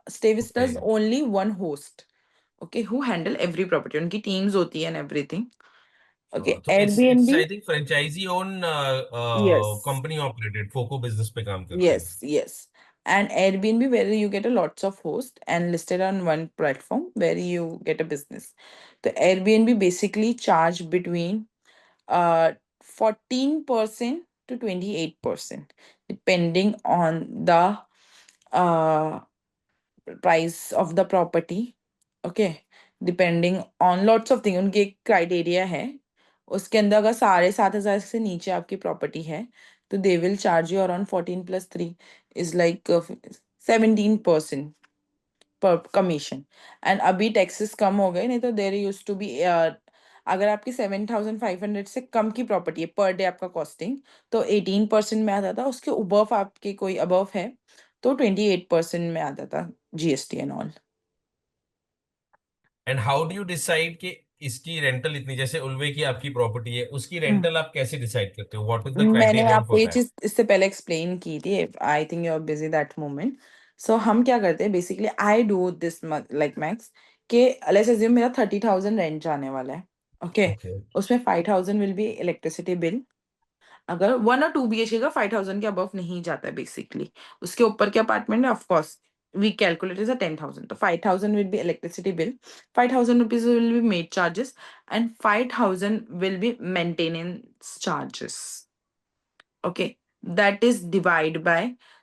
Stay Vista is Okay. Only one host, okay, who handle every property. उनकी टीम्स होती है एंड एवरीथिंग. ओके. तो it's Airbnb, I think franchisee own yes. company operated फोको business पे काम करते हैं. Yes, yes. And Airbnb, where you get a lots of hosts and listed on one platform where you get a business. The Airbnb basically charge between 14% to 28%, depending on the uh price of the property. Okay. Depending on lots of things. उनके criteria है. उसके अंदर अगर 7,500 से नीचे आपकी property है, तो they will charge you around 14+3 is like 17% पर कमीशन. एंड अभी टैक्सेस कम हो गए, नहीं तो देयर यूज टू बी, अगर आपकी 7,500 से कम की प्रॉपर्टी है पर डे आपका कॉस्टिंग, तो 18% में आता था. उसके अबव आपके कोई अबव है तो 28% में आता था, GST and all. And how do you decide कि इसकी रेंटल इतनी, जैसे उल्वे की आपकी प्रॉपर्टी है, उसकी रेंटल आप कैसे डिसाइड करते हो? What is the main criterion आपको फॉर ये दैट? चीज इससे पहले एक्सप्लेन की थी. I think you are busy that moment. So हम क्या करते हैं basically, I do this like max, के लेट्स अज्यूम मेरा 30,000 रेंट जाने वाला है. ओके. ओके. उसमें 5,000 विल बी इलेक्ट्रिसिटी बिल. अगर 1 और 2 BHK का 5,000 के अबव नहीं जाता है बेसिकली. उसके ऊपर के अपार्टमेंट है, of course we calculate as a 10,000. So 5,000 will be electricity bill, 5,000 rupees will be maid charges, and 5,000 will be maintenance charges. Okay, that is divided by,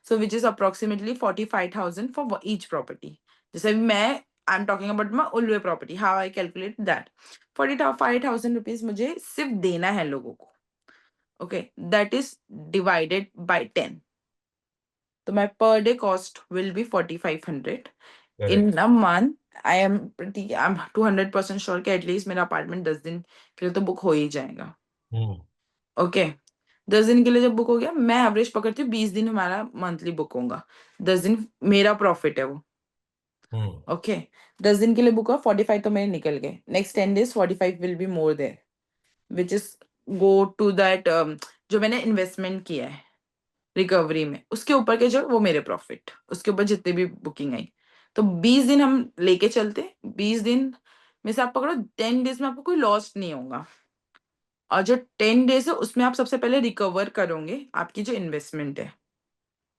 so which is approximately 45,000 for each property. जैसे मैं I'm talking about my Ulve property, how I calculate that. 45,000 rupees मुझे सिर्फ देना है लोगों को. Okay, that is divided by 10. So my per day cost will be 4,500. In correct. a month, I'm 200% sure कि at least मेरा apartment 10 दिन के लिए तो book हो ही जाएगा. हम्म. ओके. 10 दिन के लिए जब बुक हो गया, मैं एवरेज पकड़ती हूँ 20 दिन हमारा मंथली बुक होगा. 10 दिन मेरा प्रॉफिट है वो. हम्म. ओके. 10 दिन के लिए बुक हुआ, 45 तो मेरे निकल गए. Next 10 days 45 will be more there, which is go to that जो मैंने इन्वेस्टमेंट किया है रिकवरी में, उसके ऊपर के जो वो मेरे प्रॉफिट, उसके ऊपर जितने भी बुकिंग आई. तो 20 दिन हम लेके चलते. 20 दिन में से आप पकड़ो 10 days में आपको कोई लॉस नहीं होगा. और जो 10 डेज है उसमें आप सबसे पहले रिकवर करोगे आपकी जो इन्वेस्टमेंट है.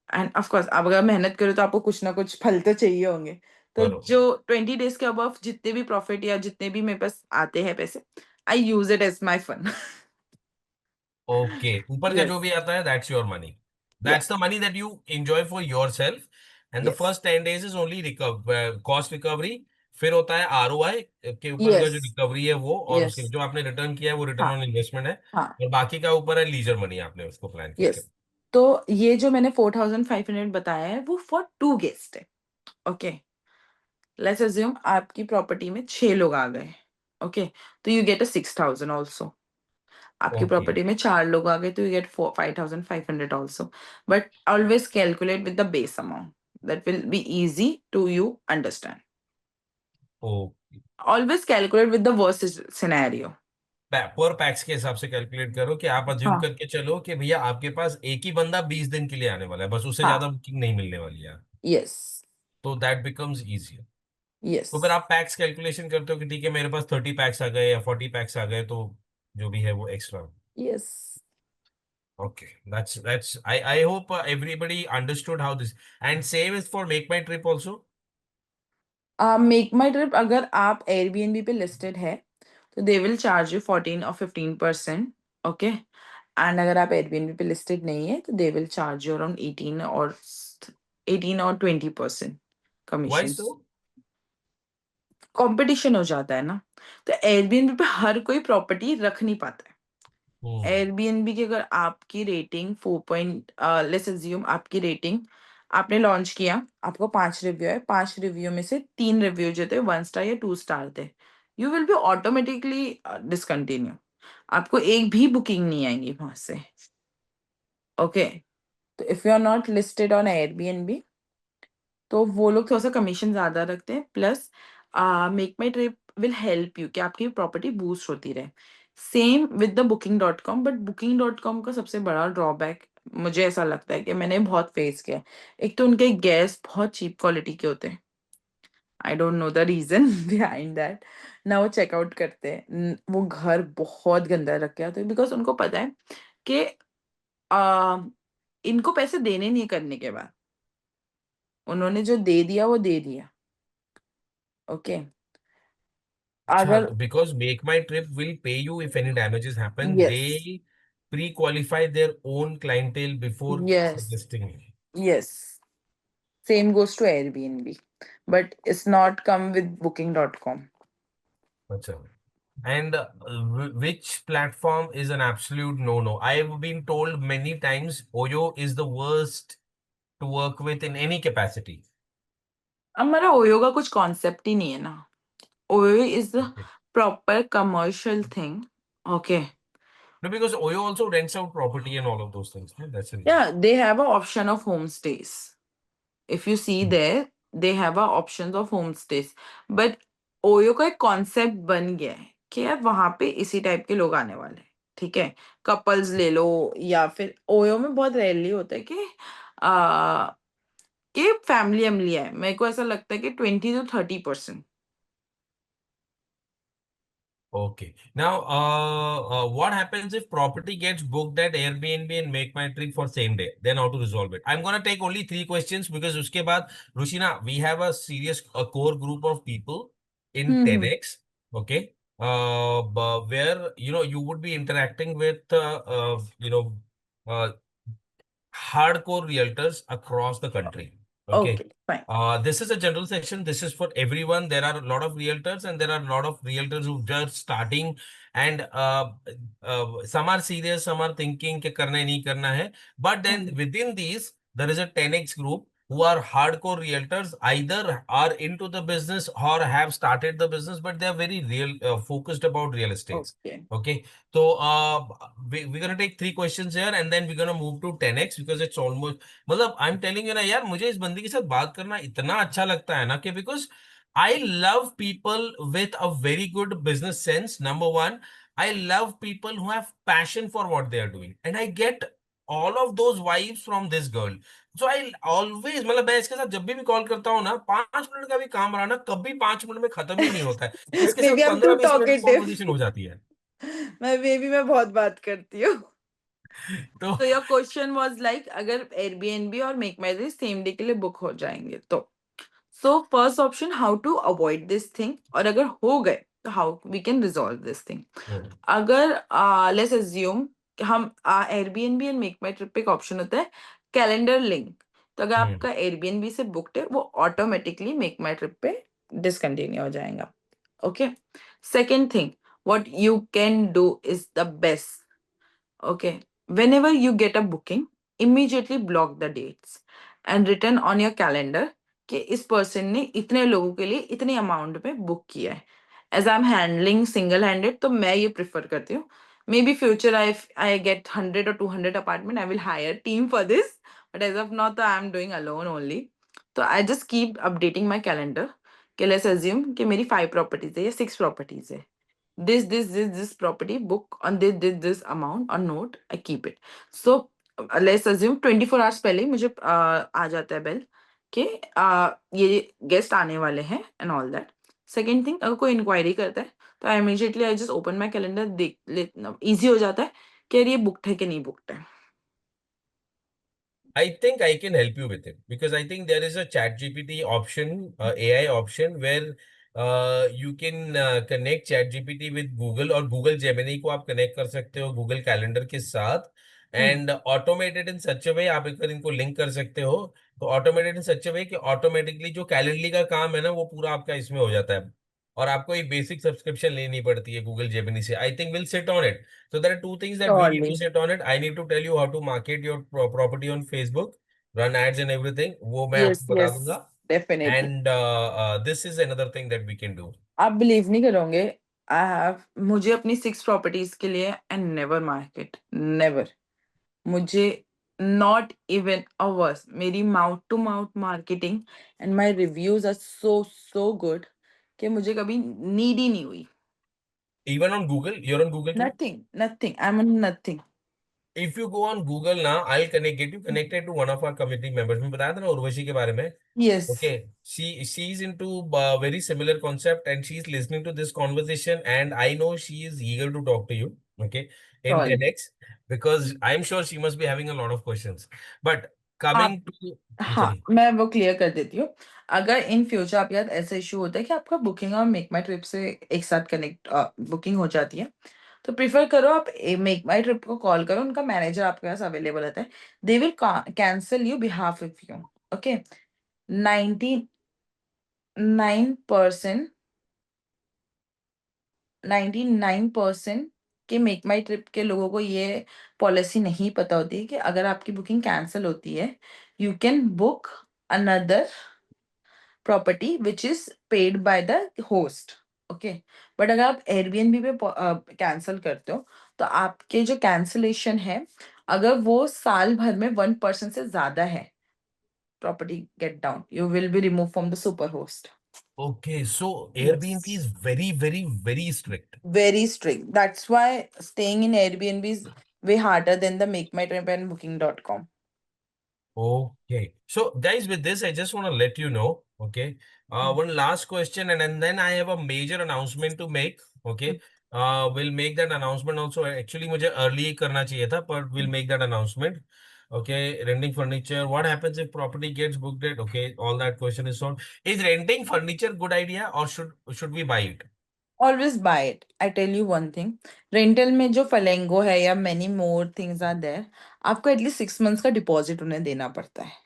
एंड ऑफ कोर्स आप अगर मेहनत करो तो आपको कुछ ना कुछ फल तो चाहिए होंगे. तो बरोबर. जो 20 डेज के अबव जितने भी प्रॉफिट या जितने भी मेरे पास आते हैं पैसे, I use it as my fun. Okay. ऊपर का जो यस. भी आता है that's your money. Yeah. That's the money that you enjoy for yourself. And the yes. First 10 days is only cost recovery. फिर होता है आरओआई के ऊपर का जो यस. रिकवरी है वो, और उसके यस. जो आपने रिटर्न किया है वो रिटर्न हाँ. ऑन इन्वेस्टमेंट है. हाँ. और बाकी का ऊपर है लीजर मनी, आपने उसको प्लान करके. यस. तो ये जो मैंने 4,500 बताया है वो फॉर 2 गेस्ट है. ओके. लेट्स अज्यूम आपकी प्रॉपर्टी में 6 लोग आ गए. ओके. तो यू गेट अ 6,000 ऑल्सो. आपकी ओके. प्रॉपर्टी में 4 लोग आ गए तो you get 5,500 also. But always calculate with the base amount, that will be easy to you understand. Okay. Always calculate with the worst scenario. पर pax के हिसाब से कैलकुलेट करो कि आप अज्यूम हाँ. करके चलो कि भैया आपके पास एक ही बंदा 20 दिन के लिए आने वाला है, बस उससे हाँ. ज्यादा बुकिंग नहीं मिलने वाली है. यस. तो दैट बिकम्स इजियर. यस. तो फिर आप पैक्स कैलकुलेशन करते हो कि ठीक है मेरे पास 30 पैक्स आ गए या 40 पैक्स आ गए, तो जो भी है वो extra. Yes. Okay, that's I hope everybody understood how this, and same is for Make My Trip also. Make my trip अगर आप एयरबीएनबी पे लिस्टेड है तो दे विल चार्ज यू 14 और 15%. ओके. एंड अगर आप एयरबीएनबी पे लिस्टेड नहीं है तो they will charge you around 18 और 20% Why कमीशन. so? कंपटीशन हो जाता है ना. तो एयरबीएनबी पे हर कोई प्रॉपर्टी रख नहीं पाता है. Hmm. एयरबीएनबी की अगर आपकी रेटिंग 4 लेट्स अज्यूम आपकी रेटिंग, आपने लॉन्च किया, आपको 5 रिव्यू है, 5 रिव्यू में से 3 रिव्यू जो थे 1 स्टार या 2 स्टार थे. you will be automatically discontinue. आपको एक भी बुकिंग नहीं आएंगी वहां से. ओके, तो if you are not listed on Airbnb तो वो लोग थोड़ा सा कमीशन ज्यादा रखते हैं. Plus MakeMyTrip will help you कि आपकी प्रॉपर्टी बूस्ट होती रहे. Same with the booking.com, but booking.com का सबसे बड़ा ड्रॉबैक मुझे ऐसा लगता है कि मैंने बहुत फेस किया है. एक तो उनके गेस्ट बहुत चीप क्वालिटी के होते हैं. I don't know the reason behind that. ना वो चेकआउट करते हैं, वो घर बहुत गंदा रख के आते हैं बिकॉज उनको पता है कि इनको पैसे देने नहीं करने के बाद उन्होंने जो दे दिया वो दे दिया. ओके, अच्छा, अगर तो because Make My Trip will pay you if any damages happen, yes they pre-qualify their own clientele before yes suggesting. Yes, same goes to Airbnb, but it's not come with booking.com. Acha. And which platform is an absolute no-no? I've been told many times Oyo is the worst to work with in any capacity. हमारा OYO का कुछ concept ही नहीं है ना. OYO is the Okay. Proper commercial thing. Okay, No, because Oyo also rents out property and all of those things. No? That's the reason. yeah, they have a option of homestays. If you see there, they have a options of homestays. But OYO का एक concept बन गया है कि यार वहां पे इसी टाइप के लोग आने वाले हैं. ठीक है, कपल्स ले लो, या फिर ओयो में बहुत रेयरली होता है कि फैमिली अमली है. मेरे को ऐसा लगता है कि 20 to 30%. Okay. Now, what happens if property gets booked at Airbnb and Make My Trip for same day? Then how to resolve it? I'm gonna take only 3 questions because उसके बाद Rushina, we have a serious core group of people in hmm 10x. Okay. Where you would be interacting with uh, hardcore realtors across the country. Okay. Okay fine. This is a general section. This is for everyone. There are a lot of realtors and there are a lot of realtors who just starting and some are serious, some are thinking कि करना है नहीं करना है. But then within these, there is a 10x group who are hardcore realtors, either are into the business or have started the business, but they are very real focused about real estate. Okay, Okay. So we're gonna take 3 questions here and then we're gonna move to 10x because it's almost मतलब I'm telling you ना यार, मुझे इस बंदी के साथ बात करना इतना अच्छा लगता है ना कि because I love people with a very good business sense. Number one, I love people who have passion for what they are doing and I get all of those vibes from this girl. So I always मतलब मैं इसके साथ जब भी call करता हूँ ना, 5 minute का भी काम रहा ना, कभी 5 मिनट में खत्म ही नहीं होता है. इसके मे बी साथ आई एम टू 15-20 मिनट की टॉकेटिव. कॉन्वर्सेशन हो जाती है. मैं बहुत बात करती हूँ. तो तो योर क्वेश्चन वाज लाइक अगर एयरबीएनबी और MakeMyTrip same day के लिए बुक हो जाएंगे तो so first option how to avoid this thing, और अगर हो गए तो how we can resolve this thing. अगर लेट्स अज्यूम हम Airbnb and MakeMyTrip पे एक ऑप्शन होता है कैलेंडर लिंक. तो अगर आपका एयरबीएनबी से बुकड है वो ऑटोमेटिकली मेक माई ट्रिप पे डिसकंटिन्यू हो जाएगा. Okay, second thing what you can do is the best. Okay, whenever you get a booking, immediately block the dates and written on your calendar कि इस person ने इतने लोगों के लिए इतने अमाउंट में बुक किया है. As I am handling single handed तो मैं ये प्रिफर करती हूँ. Maybe future I get 100 or 200 apartment, I will hire team for this, but as of now तो I am doing alone only. तो I just keep updating my calendar कि let's assume कि मेरी 5 properties है या 6 properties है. This property book on this amount or note, I keep it. So let's assume 24 hours पहले ही मुझे आ जाता है बेल कि ये गेस्ट आने वाले हैं and all that. Second thing, अगर कोई इंक्वायरी करता है तो I immediately I just open my calendar, देख ले, इजी हो जाता है कि यार ये बुकड है कि नहीं बुकड है. I think I can help you with it because I think there is a chat GPT option, AI option where you can connect chat GPT with Google और Google Gemini को आप connect कर सकते हो Google Calendar के साथ and automated in such a way, आप अगर इनको link कर सकते हो तो automated in such a way कि automatically जो Calendly का काम है ना वो पूरा आपका इसमें हो जाता है और आपको एक बेसिक सब्सक्रिप्शन लेनी पड़ती है गूगल जेमिनी से. I think will sit on it. So there are two things that we need to Surely. sit on it. I need to tell you how to market your property on Facebook, run ads and everything. वो मैं Yes, आपको बता yes, दूंगा. definitely. And this is another thing that we can do. आप believe नहीं करोगे, I have, मुझे अपनी 6 प्रॉपर्टीज के लिए एंड नेवर मार्केट, नेवर, मुझे नॉट इवन अ वर्स, मेरी mouth to mouth marketing and my reviews are so good कि मुझे कभी नीड ही नहीं हुई. Even on Google, you're on Google too? Nothing, I am nothing. If you go on Google now, I'll get you connected to one of our community members. मैं बताया था ना उर्वशी के बारे में. Yes. Okay, she's into very similar concept and she's listening to this conversation and I know she is eager to talk to you. Okay, in sorry. 10x because I'm sure she must be having a lot of questions. But आप, coming to हाँ, sorry. मैं वो clear कर देती हूँ. अगर in future आपके साथ ऐसा इशू होता है कि आपका बुकिंग और मेक माई ट्रिप से एक साथ कनेक्ट बुकिंग हो जाती है, तो प्रिफर करो आप मेक माई ट्रिप को कॉल करो, उनका मैनेजर आपके पास अवेलेबल रहता है. They will cancel you behalf of you. Okay. 99% 99% के मेक माई ट्रिप के लोगों को ये पॉलिसी नहीं पता होती है कि अगर आपकी बुकिंग कैंसिल होती है, you can book another property which is paid by the host. Okay. But अगर आप एयरबीएनबी पे कैंसिल करते हो, तो आपके जो कैंसिलेशन है, अगर वो साल भर में 1% से ज्यादा है, property get down, you will be remove from the super host. Okay, so Airbnb Yes. is very strict. Very strict. That's why staying in Airbnb is way harder than the Make My Trip and Booking.com. Okay. So, guys, with this, I just want to let you know, okay, one last question, and then I have a major announcement to make, okay. We'll make that announcement also. Actually, मुझे early ही करना चाहिए था, but we'll make that announcement. Okay, renting furniture. What happens if property gets booked at? Okay, all that question is solved. Is renting furniture good idea or should we buy it? Always buy it. I tell you one thing. Rental में जो फलेंगो है या many more things are there, आपको at least 6 months का deposit उन्हें देना पड़ता है.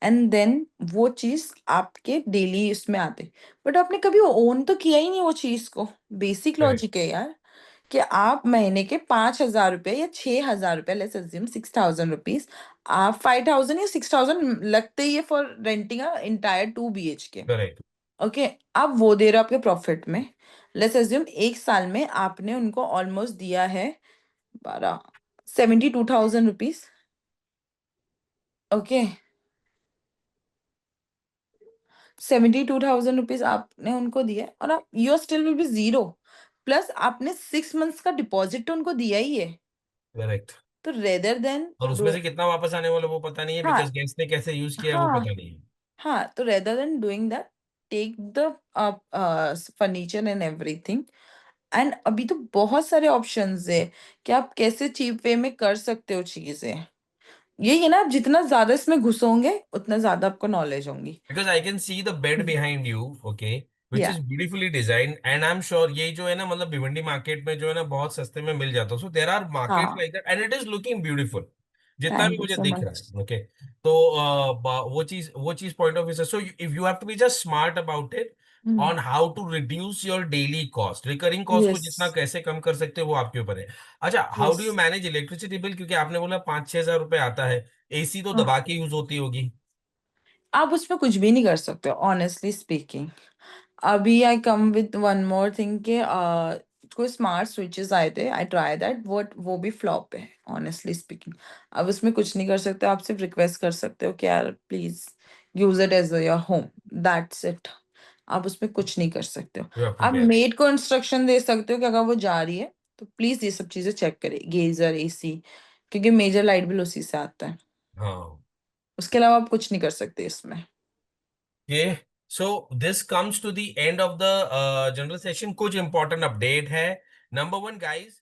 एंड देन वो चीज आपके डेली इसमें आते, बट आपने कभी ओन तो किया ही नहीं वो चीज को. Basic Correct. लॉजिक है यार, कि आप महीने के 5,000 रुपए या 6,000 रुपए, लेट्स अज्यूम 6,000 रुपीज, आप 5,000 या 6,000 लगते ही है for renting a entire 2 BHK. Correct. Okay. आप वो दे रहे हो आपके प्रॉफिट में. लेट्स अज्यूम एक साल में आपने उनको ऑलमोस्ट दिया है 72,000 रुपीज. ओके. 72,000 रुपीज आपने उनको दिया है, और आप your still will be zero. Plus आपने 6 मंथ्स का डिपॉजिट तो उनको दिया ही है. Correct. तो रेदर देन और उसमें से कितना वापस आने वाला वो पता नहीं है हाँ बिकॉज गेस्ट ने कैसे यूज किया है वो हाँ पता नहीं है. हाँ, तो rather than doing that, take the furniture and everything. And अभी तो बहुत सारे ऑप्शंस है कि आप कैसे चीप वे में कर सकते हो चीजें. यही है ना, आप जितना ज्यादा इसमें घुसोगे उतना ज्यादा आपको नॉलेज होंगी. Because I can see the bed behind you, okay, which या is beautifully designed, and I'm sure ये जो है ना मतलब भिवंडी मार्केट में जो है ना बहुत सस्ते में मिल जाता है. So there are markets हाँ. like that, and it is looking beautiful. जितना भी थैंक यू मुझे सो दिख रहा मच. है, okay. तो वो चीज पॉइंट ऑफ व्यू से. So if you have to be just smart about it on how to reduce your daily cost, recurring cost को यस. जितना कैसे कम कर सकते हो वो आपके ऊपर है. अच्छा, how yes. do you manage electricity bill? क्योंकि आपने बोला 5-6 हजार रुपए आता है. एसी तो दबा के यूज होती होगी. आप उसमें कुछ भी नहीं कर सकते, ऑनेस्टली स्पीकिंग. अभी I come with one more thing के कोई स्मार्ट स्विचेस आए थे, आई ट्राई दैट, वो भी फ्लॉप है ऑनेस्टली स्पीकिंग. अब उसमें कुछ नहीं कर सकते, आप सिर्फ रिक्वेस्ट कर सकते हो कि यार please use it as your home, that's it. आप उसमें कुछ नहीं कर सकते हो. You have to आप bear. मेड को इंस्ट्रक्शन दे सकते हो कि अगर वो जा रही है तो प्लीज ये सब चीजें चेक करे, गीजर, एसी, क्योंकि मेजर लाइट बिल उसी से आता है. हाँ. उसके अलावा आप कुछ नहीं कर सकते इसमें. Okay, so this comes to the end of the general session. कुछ important update है. Number one, guys.